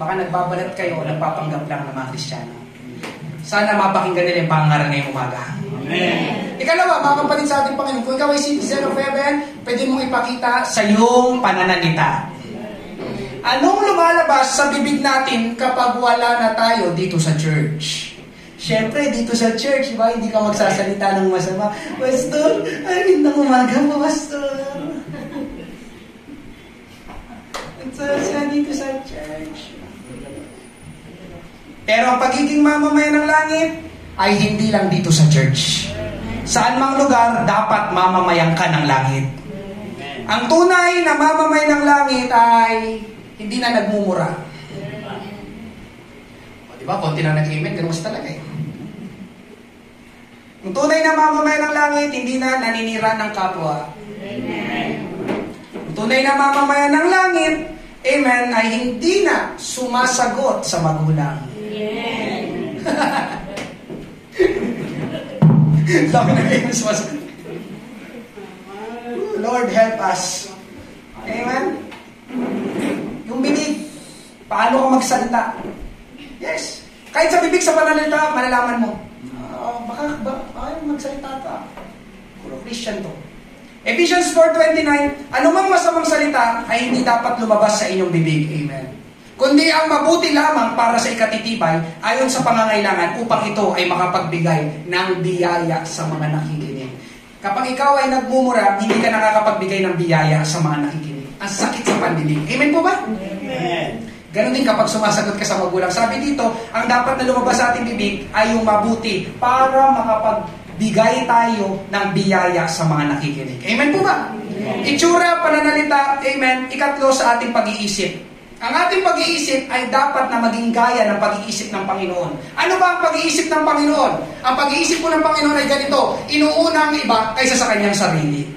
Baka nagbabalat kayo o nagpapanggap lang ng mga Kristiyano. Sana mapakinggan nila yung pangaral ngayong umaga. Amen. Ikalawa, mga kapatid sa ating Panginoon, kung ikaw ay citizen of heaven, pwede mong ipakita sa iyong pananalita. Anong lumalabas sa bibig natin kapag wala na tayo dito sa church? Siyempre, dito sa church, diba, hindi ka magsasalita ng masama. Pastor, ay, gandang umaga po, Pastor. At dito sa church. Pero ang pagiging mamamayan ng langit ay hindi lang dito sa church. Saan mang lugar, dapat mamamayan ka ng langit. Ang tunay na mamamayan ng langit ay hindi na nagmumura. O, diba? Konti na nag-amen, ganun kasi talaga eh. Ang tunay na mamamayan ng langit, hindi na naninira ng kapwa. Ang tunay na mamamayan ng langit, amen, ay hindi na sumasagot sa magulang. Sabi na kayo sumasagot. Lord, help us. Amen? Yung bibig, paano ka magsalita? Yes. Kahit sa bibig, sa pananalita, malalaman mo. Baka magsalita ka? Puro Christian to. Ephesians 4:29, anumang masamang salita ay hindi dapat lumabas sa inyong bibig. Amen. Kundi ang mabuti lamang para sa ikatitibay ayon sa pangangailangan upang ito ay makapagbigay ng biyaya sa mga nakikinig. Kapag ikaw ay nagmumura, hindi ka nakakapagbigay ng biyaya sa mga nakikinig. Ang sakit sa pandinig. Amen po ba? Amen. Ganon din kapag sumasagot ka sa magulang. Sabi dito, ang dapat na lumabas sa ating bibig ay yung mabuti para makapagbigay tayo ng biyaya sa mga nakikinig. Amen po ba? Amen. Itsura, pananalita, amen, ikatlo sa ating pag-iisip. Ang ating pag-iisip ay dapat na maging gaya ng pag-iisip ng Panginoon. Ano ba ang pag-iisip ng Panginoon? Ang pag-iisip po ng Panginoon ay ganito, inuuna ang iba kaysa sa kanyang sarili.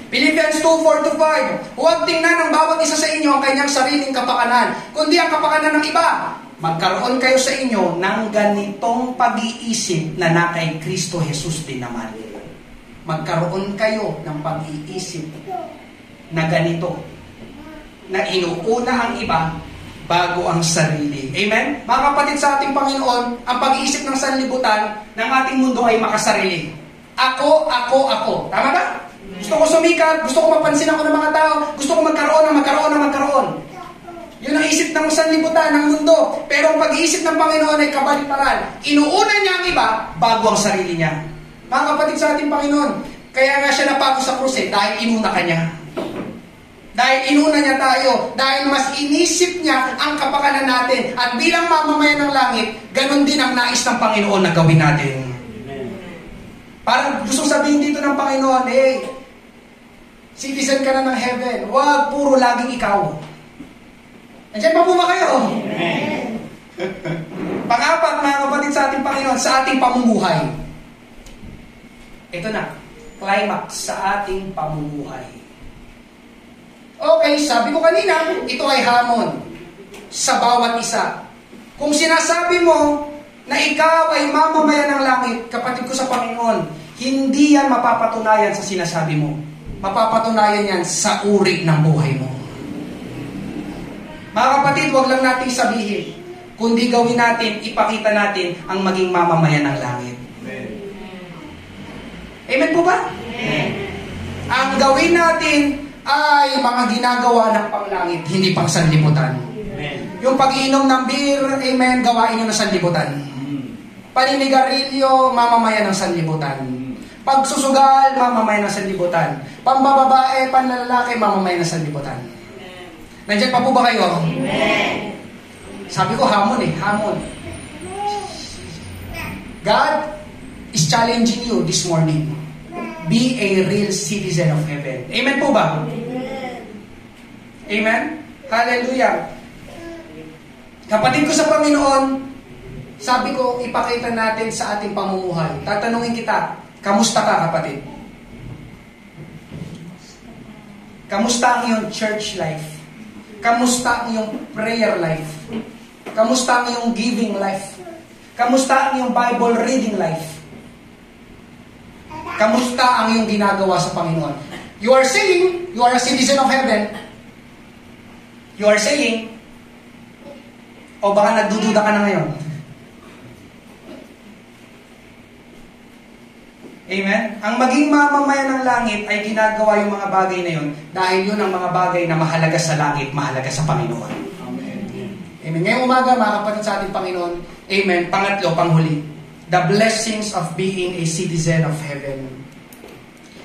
Philippians 2:4-5, huwag tingnan ng bawat isa sa inyo ang kanyang sariling kapakanan, kundi ang kapakanan ng iba. Magkaroon kayo sa inyo ng ganitong pag-iisip na na kay Kristo Jesus din naman. Magkaroon kayo ng pag-iisip na ganito, na inuuna ang iba bago ang sarili. Amen? Mga kapatid sa ating Panginoon, ang pag-iisip ng sanlibutan ng ating mundo ay makasarili. Ako. Tama ba? Gusto ko sumikat, gusto ko mapansin ako ng mga tao, gusto ko magkaroon. Yun ang isip ng sanlibutan, ng mundo. Pero ang pag-iisip ng Panginoon ay kabaliktaran. Inuuna niya ang iba bago ang sarili niya. Mga kapatid sa ating Panginoon, kaya nga siya napako sa krus dahil inuna ka niya. Dahil inuna niya tayo, dahil mas inisip niya ang kapakanan natin. At bilang mamamayan ng langit, ganun din ang nais ng Panginoon na gawin natin. Parang gusto sabihin dito ng Panginoon, citizen ka na ng heaven. Huwag puro laging ikaw. Nandiyan pa po ba kayo? Amen. Pang-apat, mga kapatid sa ating Panginoon, sa ating pamumuhay. Ito na, climax sa ating pamumuhay. Okay, sabi ko kanina, ito ay hamon sa bawat isa. Kung sinasabi mo na ikaw ay mamamayan ng langit, kapatid ko sa Panginoon, hindi yan mapapatunayan sa sinasabi mo. Mapapatunayan yan sa uri ng buhay mo. Mga kapatid, wag lang nating sabihin, kundi gawin natin, ipakita natin ang maging mamamayan ng langit. Amen. Amen po ba? Amen. Ang gawin natin ay mga ginagawa ng panglangit, hindi pang sanlibutan. Amen. Yung pag-inom ng beer, amen, gawain nyo ng sanlibutan. Paninigarilyo, mamamayan ng sanlibutan. Pagsusugal, mamamayan ng sanlibutan. Pambababae, panlalaki, mamamayan ng sanlibutan. Nandiyan pa po ba kayo? Amen. Sabi ko, hamon. God is challenging you this morning. Be a real citizen of heaven. Amen po ba? Amen? Hallelujah. Kapatid ko sa Panginoon, sabi ko, ipakita natin sa ating pamumuhay. Tatanungin kita, kamusta ka, kapatid? Kamusta ang iyong church life? Kamusta ang iyong prayer life? Kamusta ang iyong giving life? Kamusta ang iyong Bible reading life? Kamusta ang iyong ginagawa sa Panginoon? You are saying, you are a citizen of heaven. You are saying, o baka nagdududa ka na ngayon. Amen? Ang maging mamamayan ng langit ay ginagawa yung mga bagay na yun dahil yun ang mga bagay na mahalaga sa langit, mahalaga sa Panginoon. Amen. Amen. Ngayong umaga, mga kapatid sa ating Panginoon, amen, pangatlo, panghuli, the blessings of being a citizen of heaven.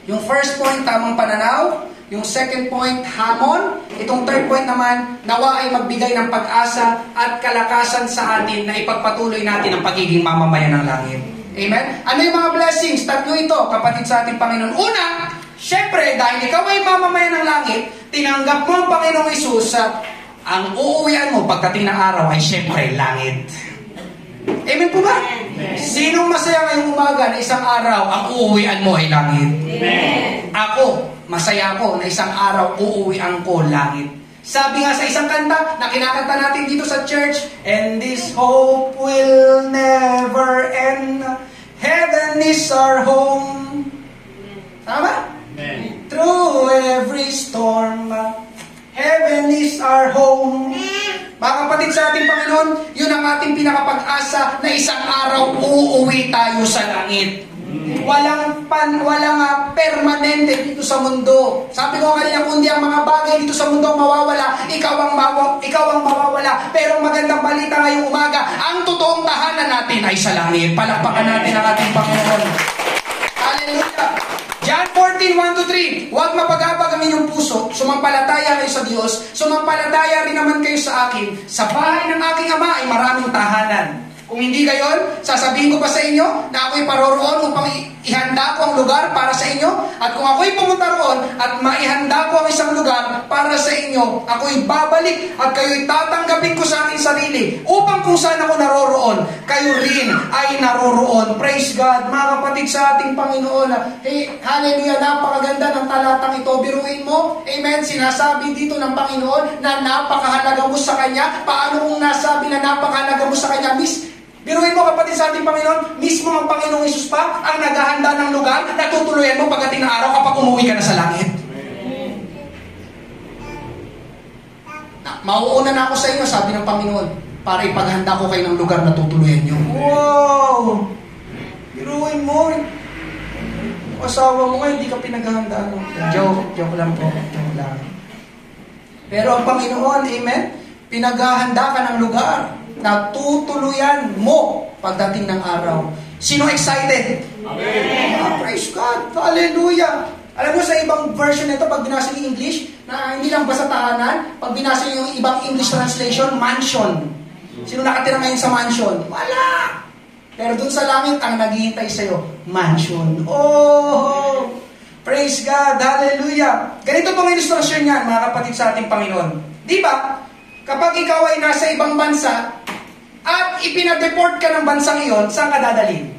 Yung first point, tamang pananaw. Yung second point, hamon. Itong third point naman, nawa ay magbigay ng pag-asa at kalakasan sa atin na ipagpatuloy natin ang pagiging mamamayan ng langit. Amen? Ano yung mga blessings? Tatlo ito, kapatid sa ating Panginoon. Una, syempre, dahil ikaw ay mamamayan ng langit, tinanggap mo ang Panginoong Hesus at ang uuwian mo pagdating ng araw ay syempre langit. Amen po ba? Sinong masaya ngayong umaga na isang araw ang uuwian mo ay langit? Amen. Ako, masaya ako na isang araw uuwian ko langit. Sabi nga sa isang kanta na kinakanta natin dito sa church, and this hope will never end. Heaven is our home. Tama? Amen. Through every storm, heaven is our home. Mga kapatid sa ating Panginoon, yun ang ating pinakapag-asa na isang araw uuwi tayo sa langit. Walang permanente dito sa mundo. Sabi ko kanina, kundi ang mga bagay dito sa mundo mawawala, ikaw ang mawawala. Pero magandang balita ngayong umaga, ang totoong tahanan natin ay sa langit. Palakpakan natin ang ating Panginoon. Hallelujah! John 14:1-3, huwag mapag-abag ang inyong puso, sumampalataya kayo sa Diyos, sumampalataya rin naman kayo sa akin. Sa bahay ng aking Ama ay maraming tahanan. Kung hindi gayon, sasabihin ko pa sa inyo na ako'y paroroon upang ihanda ko ang lugar para sa inyo. At kung ako'y pumunta roon at maihanda ko ang isang lugar para sa inyo, ako'y babalik at kayo'y tatanggapin ko sa aking sarili upang kung saan ako naroroon, kayo rin ay naroroon. Praise God, mga kapatid sa ating Panginoon. Hey, hallelujah, napakaganda ng talatang ito. Biruin mo, amen, sinasabi dito ng Panginoon na napakahalaga mo sa Kanya. Paano kung nasabi na napakahalaga mo sa Kanya? Biruin mo kapatid sa ating Panginoon, mismo ang Panginoong Hesus pa ang naghahanda ng lugar na tutuluyan mo pagdating ng araw kapag umuwi ka na sa langit. Mauuna na ako sa inyo, sabi ng Panginoon, para ipaghanda ko kayo ng lugar na tutuluyan nyo. Wow! Biruin mo. Asawa mo nga, hindi ka pinaghahandaan. Joke lang po. Joke lang. Pero ang Panginoon, amen, pinaghahanda ka ng lugar na tutuluyan mo pagdating ng araw. Sino excited? Amen. Praise God. Hallelujah. Alam mo sa ibang version nito, pag binasa yung English, na hindi lang basta tahanan, pag binasa yung ibang English translation, mansion. Sino nakatira ngayon sa mansion? Wala! Pero dun sa langit, ang naghihintay sa'yo, mansion. Oh! Praise God. Hallelujah. Ganito pong ilustrasyon yan, mga kapatid sa ating Panginoon. Di ba? Kapag ikaw ay nasa ibang bansa, at ipinadeport ka ng bansang iyon, saan ka dadalhin?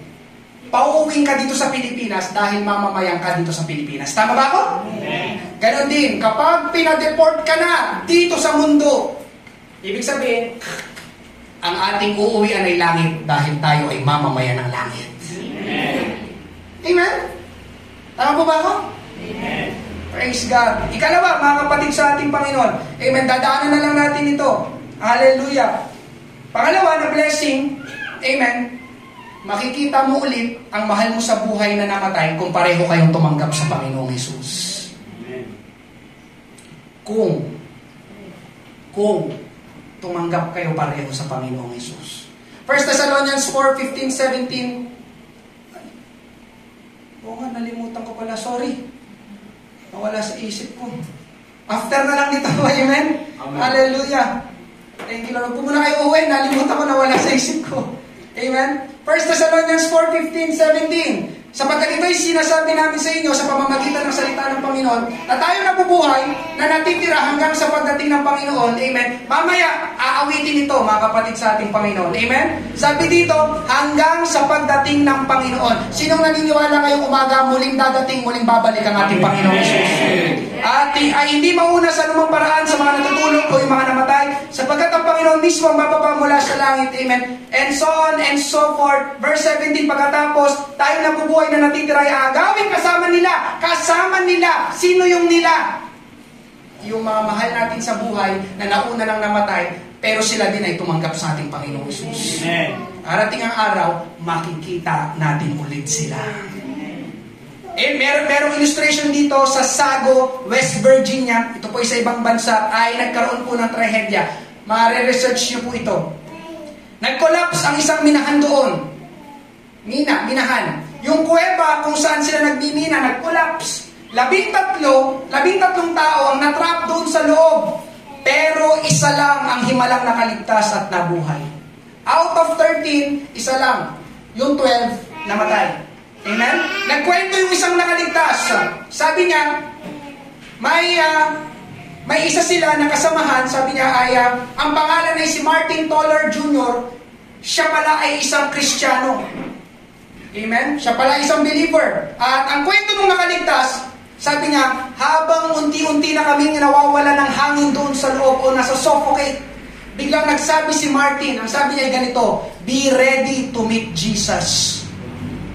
Pauuwing ka dito sa Pilipinas dahil mamamayan ka dito sa Pilipinas. Tama ba ako? Amen. Ganon din, kapag pinadeport ka na dito sa mundo, ibig sabihin, ang ating uuwian ay langit dahil tayo ay mamamayan ng langit. Amen. Amen? Tama po ba ako? Amen. Praise God. Ikalawa, mga kapatid sa ating Panginoon. Amen. Dadaanan na lang natin ito. Hallelujah. Pangalawa na blessing, amen, makikita mo ulit ang mahal mo sa buhay na namatay kung pareho kayong tumanggap sa Panginoong Hesus. Amen. Kung tumanggap kayo pareho sa Panginoong Hesus. 1 Thessalonians 4:15-17. Oo nga, nalimutan ko pala. Sorry. Nawala sa isip ko. After na lang nito, amen? Amen. Hallelujah. Thank you, Lord. Kung muna kayo uwi, nalimutan ko, nawala sa isip ko. Amen? 1 Thessalonians 4:15-17. Sapagkat ito'y sinasabi namin sa inyo sa pamamagitan ng salita ng Panginoon na tayo nabubuhay na natitira hanggang sa pagdating ng Panginoon. Amen? Mamaya, aawitin ito, mga kapatid sa ating Panginoon. Amen? Sabi dito, hanggang sa pagdating ng Panginoon. Sinong naniniwala ngayong umaga, muling dadating, muling babalik ang ating Panginoon Jesus? At ay hindi mauna sa anumang paraan sa mga natutulog o yung mga namatay, sapagkat ang Panginoon mismo ang bababa mula sa langit. Amen? And so on and so forth. Verse 17, pagkatapos, tayo nabubuhay na natitira ay agawin kasama nila. Kasama nila. Sino yung nila? Yung mga mahal natin sa buhay na nauna lang namatay, pero sila din ay tumanggap sa ating Panginoong Hesus. Arating ang araw, makikita natin ulit sila. Merong illustration dito sa Sago, West Virginia. Ito po sa ibang bansa ay nagkaroon po ng trahedya. Mare-research nyo po ito. Nag-collapse ang isang minahan doon. Minahan. Yung kuweba kung saan sila nagmimina, nag-collapse. 13 tao ang natrap doon sa loob. Pero isa lang ang himalang nakaligtas at nabuhay. Out of 13, isa lang. Yung 12, namatay. Amen? Nagkwento yung isang nakaligtas. Sabi niya, may isa sila na kasamahan, sabi niya ay, ang pangalan ay si Martin Toller Jr., siya pala ay isang Kristiyano. Amen? Siya pala isang believer. At ang kwento ng nakaligtas, sabi niya, habang unti-unti na kami nawawala ng hangin doon sa loob o nasa suffocate, biglang nagsabi si Martin, ang sabi niya ay ganito, be ready to meet Jesus.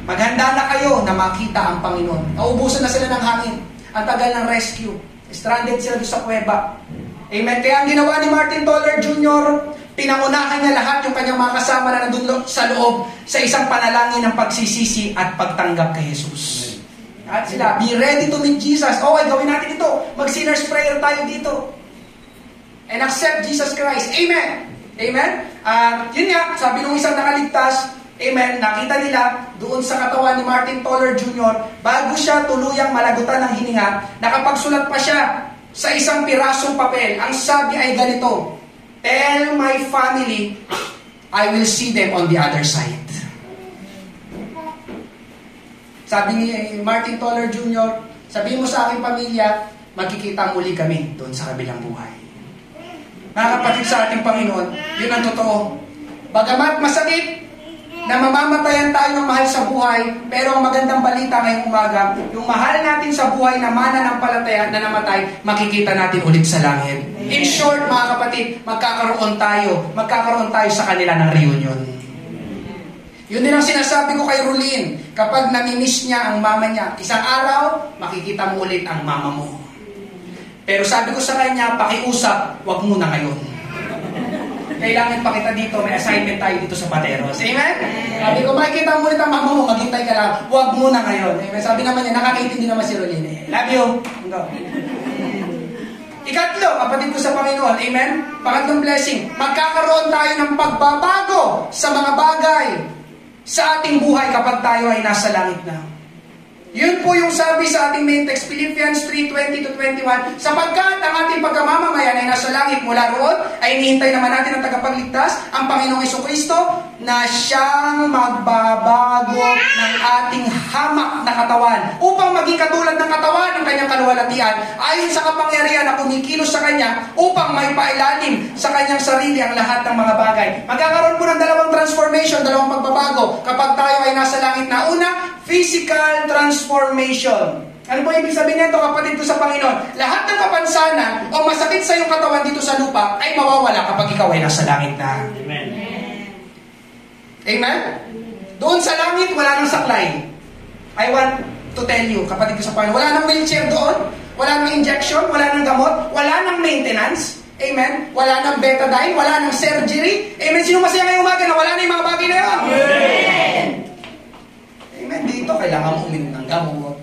Maghanda na kayo na makita ang Panginoon. Naubusan na sila ng hangin. Ang tagal ng rescue. Stranded sila doon sa kuweba. Amen? Kaya ang ginawa ni Martin Toller Jr., pinangunahan niya lahat yung kanyang mga kasama na nandun sa loob sa isang panalangin ng pagsisisi at pagtanggap kay Jesus. At sila, be ready to meet Jesus. Okay, gawin natin ito. Mag-sinner's prayer tayo dito. And accept Jesus Christ. Amen. Amen. Yun nga, sabi nung isang nakaligtas, amen, nakita nila doon sa katawan ni Martin Toller Jr., bago siya tuluyang malagutan ng hininga, nakapagsulat pa siya sa isang pirasong papel. Ang sabi ay ganito, tell my family, I will see them on the other side. Sabi ni Martin Toller Jr., sabihin mo sa aking pamilya, magkikita muli kami doon sa kabilang buhay. Mga kapatid sa ating Panginoon, yun ang totoo. Bagamat masakit na mamamatayan tayo ng mahal sa buhay, pero ang magandang balita ngayong umaga, yung mahal natin sa buhay na mananampalataya na namatay, makikita natin ulit sa langit. In short, mga kapatid, magkakaroon tayo sa kanila ng reunion. Yun din ang sinasabi ko kay Rulin, kapag namimiss niya ang mama niya, isang araw, makikita mo ulit ang mama mo. Pero sabi ko sa kanya, pakiusap, wag muna ngayon. Kailangan pa kita dito, may assignment tayo dito sa Pateros. Amen? Sabi ko, makikita mo ulit ang mama mo, maghintay ka lang, wag muna ngayon. Amen? Sabi naman niya, nakakaintindi naman si Rolin. Love you. Ikatlo, kapatid ko sa Panginoon. Amen? Pangatlong blessing, magkakaroon tayo ng pagbabago sa mga bagay sa ating buhay kapag tayo ay nasa langit na. Yun po yung sabi sa ating main text, Philippians 3:20-21, sapagkat ang ating pagkamamamayan ay nasa langit, mula roon ay inihintay naman natin ang tagapagligtas, ang Panginoong Jesucristo, na siyang magbabago ng ating hamak na katawan upang maging katulad ng katawan ng kanyang kaluwalhatian ayon sa kapangyarihan na kumikilos sa kanya upang maipailalim sa kanyang sarili ang lahat ng mga bagay. Magkakaroon po ng dalawang transformation, dalawang pagbabago kapag tayo ay nasa langit na. Una, physical transformation. Ano po ibig sabihin nito, kapatid ko sa Panginoon? Lahat ng kapansanan o masakit sa iyong katawan dito sa lupa ay mawawala kapag ikaw ay nasa langit na. Amen. Amen? Doon sa langit, wala nang saklay. I want to tell you, kapatid ko sa Panginoon, wala nang wheelchair doon, wala nang injection, wala nang gamot, wala nang maintenance. Amen? Wala nang betadine, wala nang surgery. Amen? Sino masaya ngayong umaga na wala na yung mga bagay na yun? Amen! Amen. Dito, kailangan mo uminom ng gamot,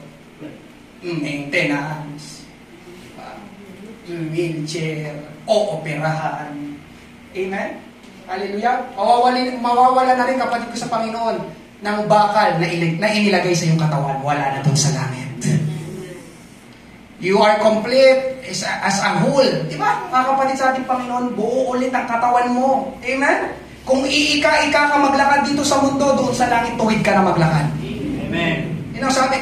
maintenance, wheelchair, o operahan. Amen? Hallelujah. Mawawala na rin, kapatid ko sa Panginoon, ng bakal na inilagay sa iyong katawan. Wala na doon sa langit. You are complete as a whole. Diba? Mga kapatid sa ating Panginoon, buo ulit ang katawan mo. Amen? Kung iika ka maglakad dito sa mundo, doon sa langit, tuwid ka na maglakad. Amen. Yun ang sabi,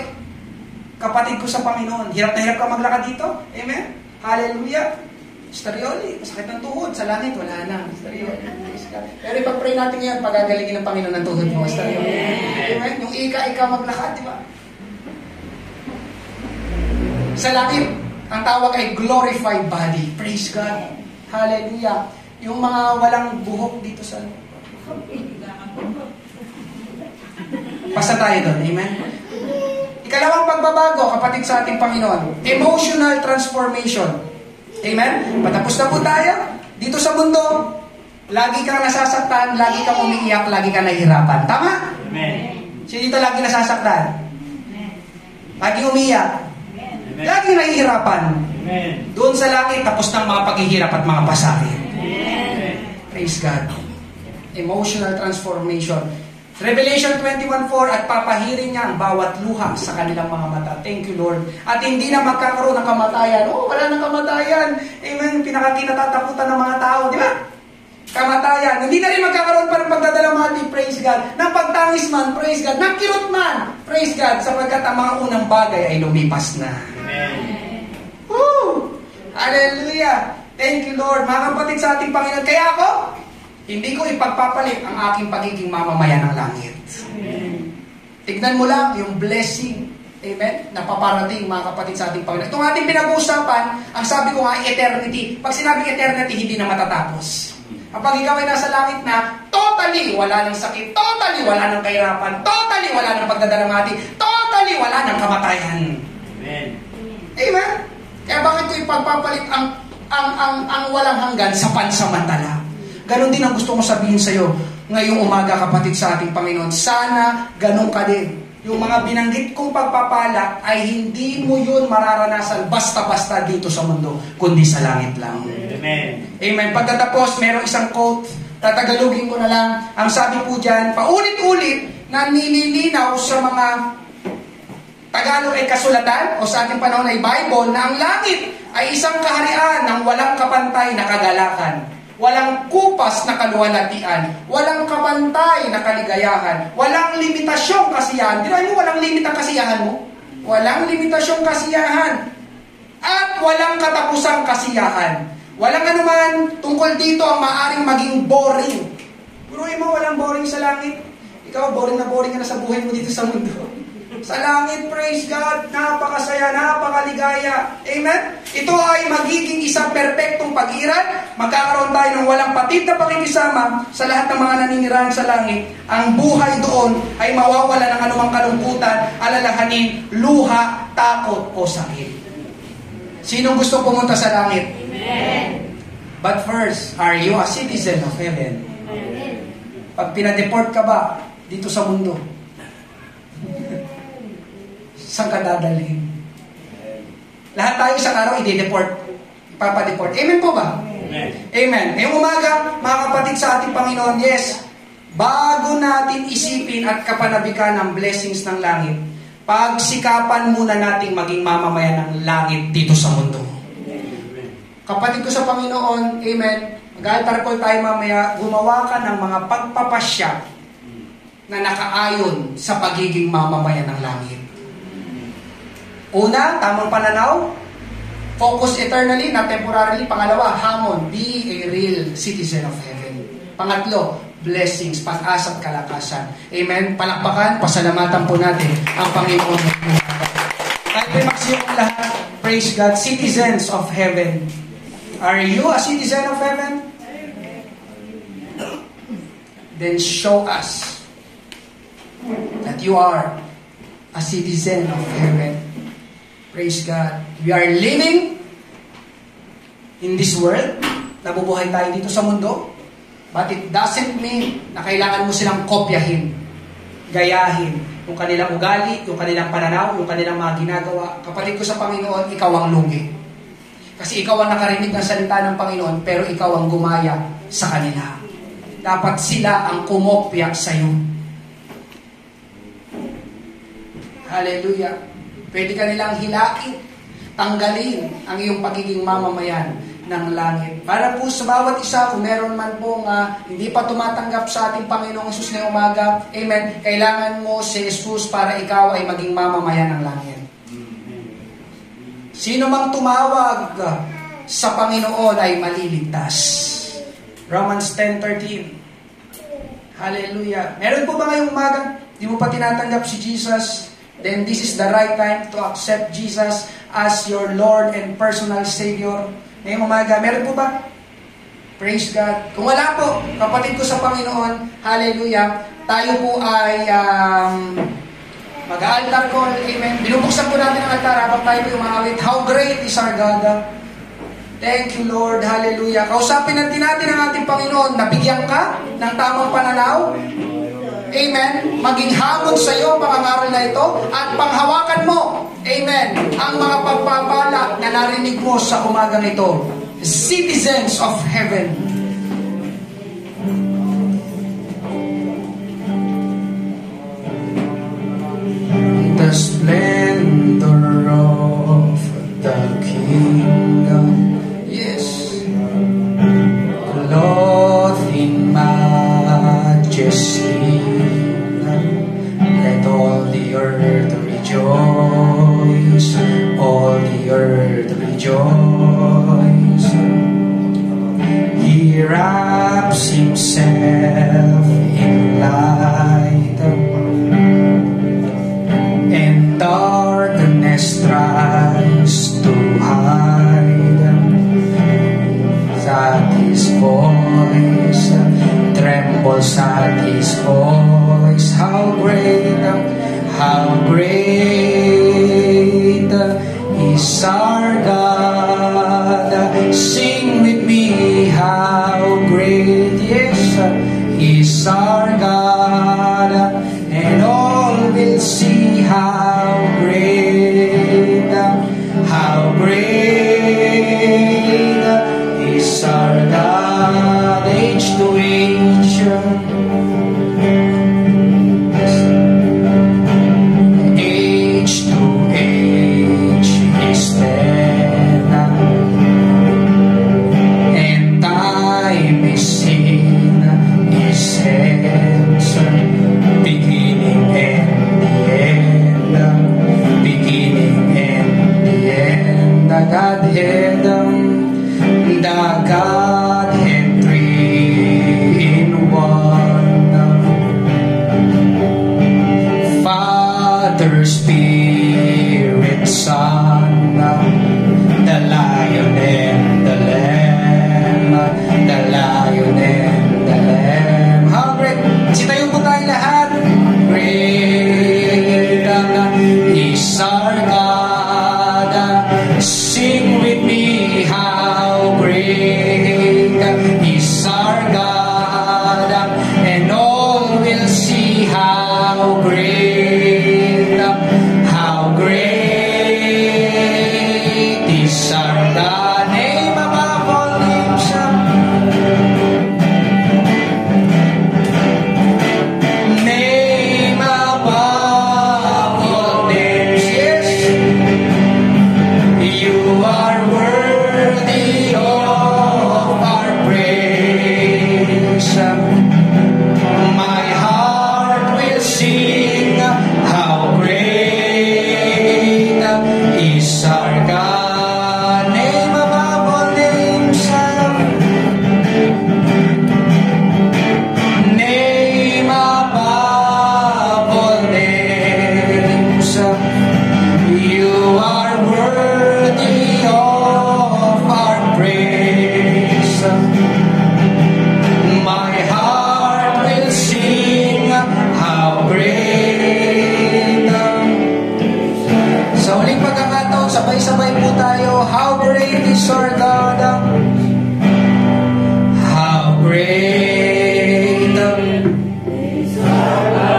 kapatid ko sa Panginoon, hirap na hirap ka maglakad dito. Amen? Hallelujah. Starioli, masakit ng tuhod. Sa langit, wala na. Starioli. Pero ipag-pray natin ngayon, pagagalingin ng Panginoon ng tuhod mo. Starioli. Amen? Yung ika maglakad, di ba? Sa langit, ang tawag ay glorified body. Praise God. Hallelujah. Yung mga walang buhok dito sa... Pasa tayo doon. Amen? Ikalawang pagbabago, kapatid sa ating Panginoon, emotional transformation. Amen? Patapos na po tayo. Dito sa mundo, lagi kang nasasaktan, lagi kang umiiyak, lagi kang nahihirapan. Tama? Amen. Sino dito lagi nasasaktan? Lagi umiiyak. Amen. Lagi nahihirapan. Amen. Doon sa langit, tapos ng mga paghihirap at mga pasakit. Amen. Praise God. Emotional transformation. Revelation 21:4, at papahirin niya ang bawat luha sa kanilang mga mata. Thank you, Lord. At hindi na magkakaroon ng kamatayan. Oh, wala nang kamatayan. Amen. Pinakakinatatakutan ng mga tao, di ba? kamatayan. Hindi na rin magkakaroon pa ng pagdadalamhati, praise God, ng pagtangis man, praise God, ng kirot man, praise God, sapagkat ang mga unang bagay ay lumipas na. Amen. Woo! Hallelujah! Thank you, Lord. Mga kapatid sa ating Panginoon, kaya ako, hindi ko ipagpapalit ang aking pagiging mamamayan ng langit. Amen. Tignan mo lang yung blessing, amen, na paparating, mga kapatid sa ating Panginoon. Itong ating pinag-uusapan, ang sabi ko nga, eternity. Pag sinabing eternity, hindi na matatapos. Kapag ikaw ay nasa langit na, totally wala ng sakit, totally wala ng kahirapan, totally wala ng pagdadalamhati, totally wala ng kamatayan. Amen. Amen? Kaya bakit ko ipagpapalit ang walang hanggan sa pansamantala? Ganon din ang gusto ko sabihin sa iyo ngayong umaga, kapatid sa ating Panginoon. Sana ganon ka din. Yung mga binanggit kong pagpapala ay hindi mo yun mararanasan basta-basta dito sa mundo, kundi sa langit lang. Amen. Amen. Pagkatapos, merong isang quote, tatagalogin ko na lang. Ang sabi po dyan, paulit-ulit na nililinaw sa mga Tagalog ay kasulatan o sa ating panahon ay Bible na ang langit ay isang kaharian ng walang kapantay na kagalakan. Walang kupas na kaluwalhatian, walang kapantay na kaligayahan, walang limitasyong kasiyahan. Di ba mo walang limit ang kasiyahan mo? Walang limitasyong kasiyahan. At walang katapusang kasiyahan. Walang anuman tungkol dito ang maaaring maging boring. Puruin mo, walang boring sa langit. Ikaw, boring ka na sa buhay mo dito sa mundo. Sa langit, praise God, napakasaya, napakaligaya. Amen? Ito ay magiging isang perpektong pag-iral. Magkakaroon tayo ng walang patid na pakikisama sa lahat ng mga naninirahan sa langit. Ang buhay doon ay mawawala ng anumang kalungkutan, alalahanin, luha, takot o sakit. Sinong gusto pumunta sa langit? Amen. But first, are you a citizen of heaven? Amen. Pag pinadeport ka ba dito sa mundo? Saan ka dadalhin? Lahat tayo isang araw i-deport. Ipapadeport. Amen po ba? Amen. Amen. Ngayong umaga, mga kapatid sa ating Panginoon, yes, bago natin isipin at kapanabikan ang blessings ng langit, pagsikapan muna nating maging mamamayan ng langit dito sa mundo. Kapatid ko sa Panginoon, amen, mag-altar call tayo mamaya, gumawa ka ng mga pagpapasya na nakaayon sa pagiging mamamayan ng langit. Una, tamang pananaw, focus eternally, not temporarily. Pangalawa, hamon, be a real citizen of heaven. Pangatlo, blessings, pag-asa at kalakasan. Amen? Palakpakan, pasalamatan po natin ang Panginoon. At yung lahat, praise God, citizens of heaven. Are you a citizen of heaven? Then show us that you are a citizen of heaven. Praise God. We are living in this world. Nabubuhay tayo dito sa mundo. But it doesn't mean na kailangan mo silang kopyahin, gayahin, yung kanilang ugali, yung kanilang pananaw, yung kanilang mga ginagawa. Kapatid ko sa Panginoon, ikaw ang lugi. Kasi ikaw ang nakarinig ng salita ng Panginoon, pero ikaw ang gumaya sa kanila. Dapat sila ang kumopya sa iyo. Hallelujah. Pwede ka nilang hilain, tanggalin ang iyong pagiging mamamayan ng langit. Para po sa bawat isa, kung meron man pong hindi pa tumatanggap sa ating Panginoong Hesus na umaga, amen, kailangan mo si Jesus para ikaw ay maging mamamayan ng langit. Sino mang tumawag sa Panginoon ay maliligtas. Romans 10:13. Hallelujah. Meron po ba ngayong umaga, di mo pa tinatanggap si Jesus? Then this is the right time to accept Jesus as your Lord and personal Savior. Ngayong umaga, meron po ba? Praise God. Kung wala po, kapatid ko sa Panginoon, hallelujah, tayo po ay mag-altar call, amen. Binubuksan po natin ang altar habang tayo po umawit. How great is our God. Thank you, Lord, hallelujah. Kausapin natin ang ating Panginoon, nabigyan ka ng tamang pananaw. Amen. Maging hamon sa iyo ang pangangaral na ito at panghawakan mo, amen, ang mga pagpapala na narinig mo sa umagang ito. Citizens of heaven. The splendor of the kingdom. Yes. Clothed rejoice. He wraps himself in light, and darkness tries to hide. At his voice, trembles at his voice. How great is our God. Sing with me, how great, yes, is our God. And all will see how great is our God. Age to age, age to age is then, and time is in his hands, beginning and the end, beginning and the end. The Godhead three in one, Father, Spirit, Son, the Lion and the Lamb, the Lion and the Lamb. How great! Sitayo po tayo lahat. Great is our God. Sing with me, how great is our God, and all will see how great is our God. Name above all names, name above all names, yes. You are worthy of our praise. My heart will sing, how great is our God. Name above all names, name above all names. You are worthy of our praise. My heart will sing, how great. Sa uling pagkakataon, sabay-sabay po tayo. How great is our God. How great is our God.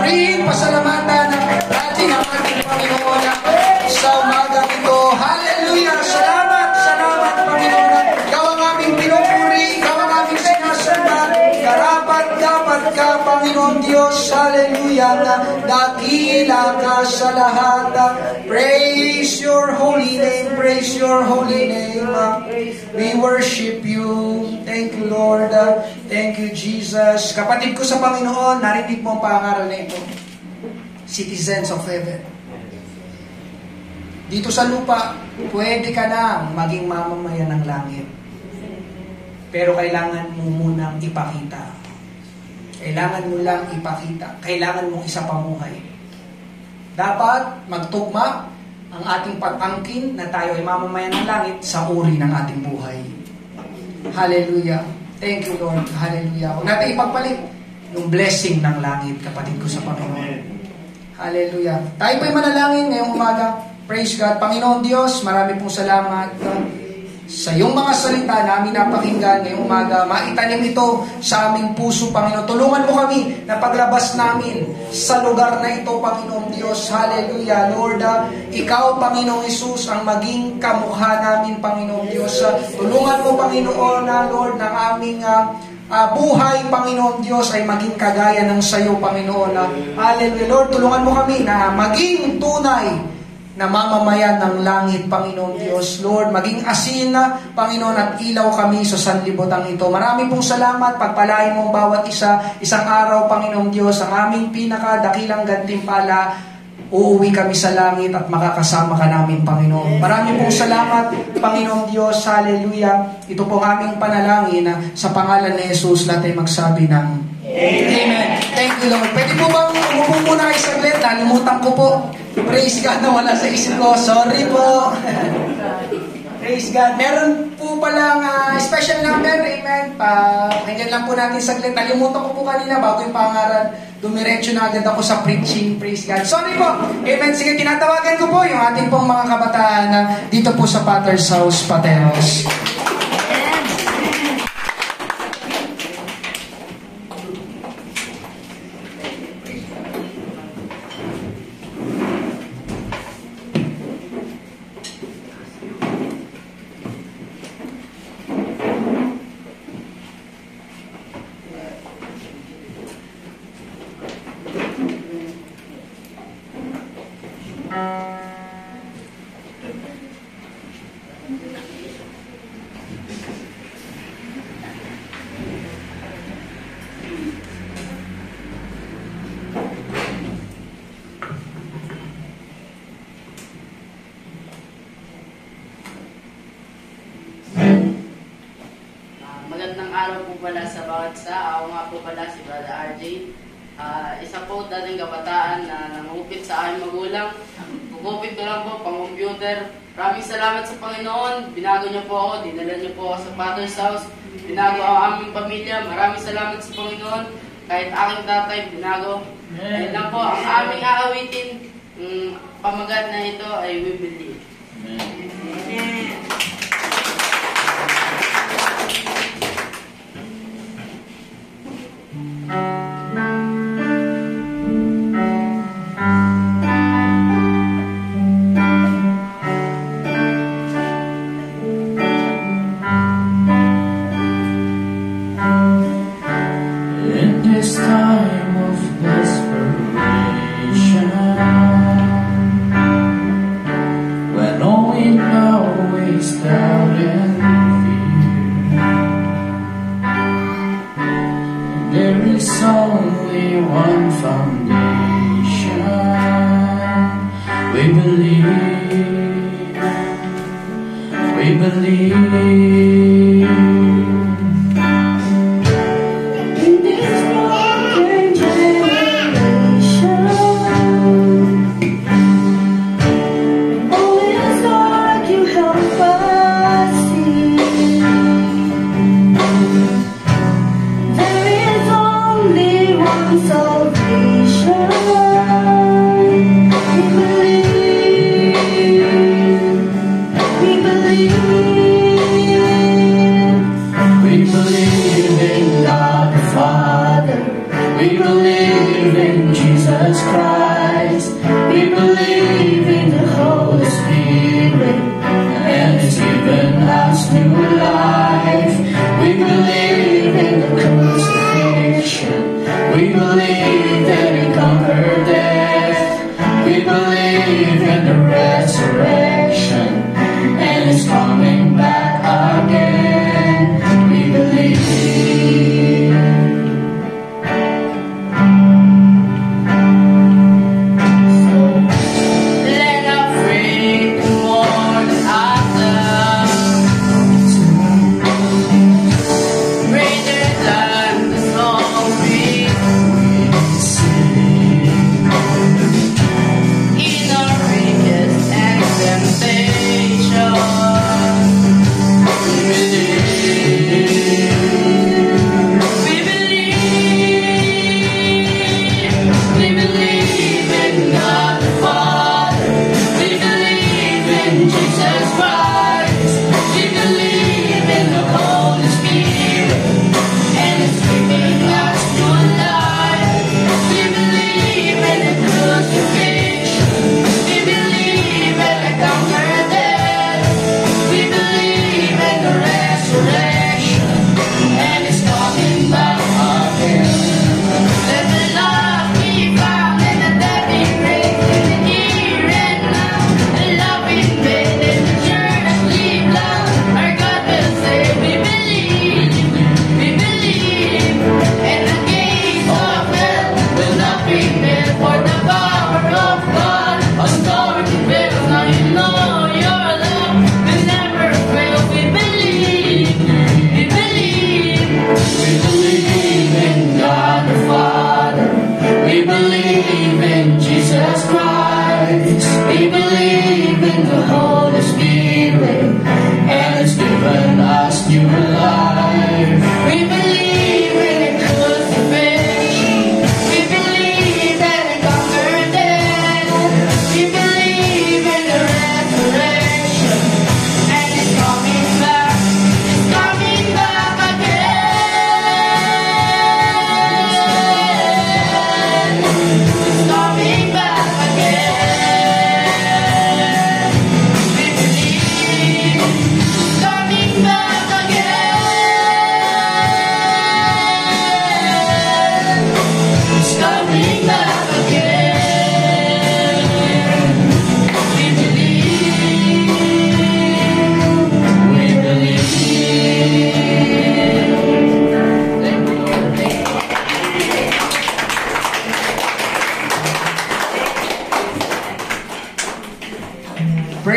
Purihin, pasalamatan natin ang ating Panginoon sa umagang ito. Hallelujah! Salamat, salamat Panginoon. Ikaw ang aming pinupuri, ikaw ang aming sinasamba. Karapat-dapat ka, Panginoon Diyos. Hallelujah! Dakila ka sa lahat. Praise your holy name, praise your holy name. We worship you. Thank you, Lord. Thank you, Jesus. Kapatid ko sa Panginoon, narinig mo ang pangaral na ito. Citizens of heaven. Dito sa lupa, pwede ka na maging mamamayan ng langit. Pero kailangan mo munang ipakita. Kailangan mo lang ipakita. Kailangan mong isapamuhay. Dapat magtugma ang ating pag-angkin na tayo ay mamamayan ng langit sa uri ng ating buhay. Hallelujah. Thank you, Lord. Hallelujah. Huwag natin ipagpalit yung blessing ng langit, kapatid ko sa Panginoon. Hallelujah. Tayo po'y manalangin ngayong umaga. Praise God. Panginoon Diyos, marami pong salamat sa iyong mga salita namin napakinggan ngayong umaga. Maitanim ito sa aming puso, Panginoon. Tulungan mo kami na paglabas namin sa lugar na ito, Panginoon Diyos. Hallelujah, Lord. Ikaw, Panginoong Hesus, ang maging kamukha namin, Panginoon Diyos. Tulungan mo, Panginoon, Lord, ng aming buhay, Panginoon Diyos, ay maging kagaya ng sayo, Panginoon. Hallelujah. Lord, tulungan mo kami na maging tunay na mamamayan ng langit, Panginoon Diyos. Lord, maging asin na, Panginoon, at ilaw kami sa sanlibutan ito. Marami pong salamat, pagpalain mo ang bawat isa. Isang araw, Panginoon Diyos, ang aming pinakadakilang gantimpala, uuwi kami sa langit at makakasama ka namin, Panginoon. Marami pong salamat, Panginoon Diyos. Hallelujah. Ito pong aming panalangin na sa pangalan ni Jesus natin magsabi ng Amen. Thank you, Lord. Pwede po bang umupo muna kayo saglit? Nalimutan ko po. Praise God na wala sa isip ko. Sorry po. Praise God. Meron po palang special number. Amen. Pakinggan lang po natin saglit. Nalimutan ko po kanina bago yung pangaral. Dumiretso na agad ako sa preaching. Praise God. Sorry po. Amen. Sige, tinatawagan ko po yung ating pong mga kabataan na dito po sa Potter's House, Pateros. Magandang araw po pala sa bawat isa. Ako nga po pala si Brother RJ. Isa po dating kabataan na nangupit sa aking magulang. Gugupit ko lang po pang computer. Maraming salamat sa Panginoon. Binago niyo po ako, dinala niyo po ako sa Potter's House. Binago ang aming pamilya. Maraming salamat sa Panginoon. Kahit aking tatay, binago. Ayun lang po, ang aming aawitin, pamagat na ito ay We Believe. Amen. This time of desperation, when all we know is doubt and fear, there is only one foundation. We believe, we believe. We believe.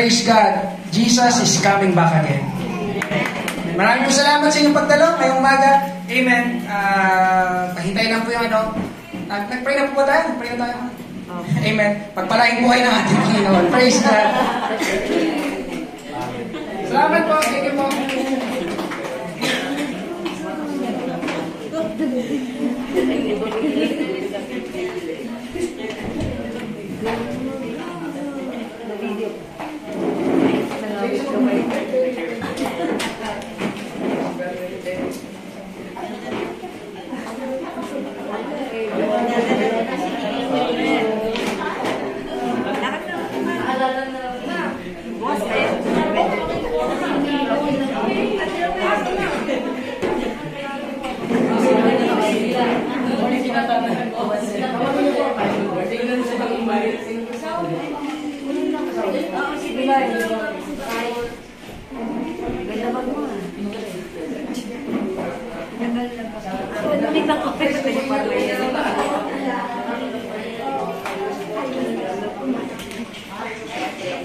praise God, Jesus is coming back again. Maraming salamat sa inyong pagdalo ngayong umaga. Amen. Pahintayin lang po yung ano. Nag-pray na po ba tayo? Nag-pray na tayo. Amen. Pagpalaing buhay ng ating Panginoon. Praise God. Salamat po. Thank you po.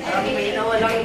Parang may nawalang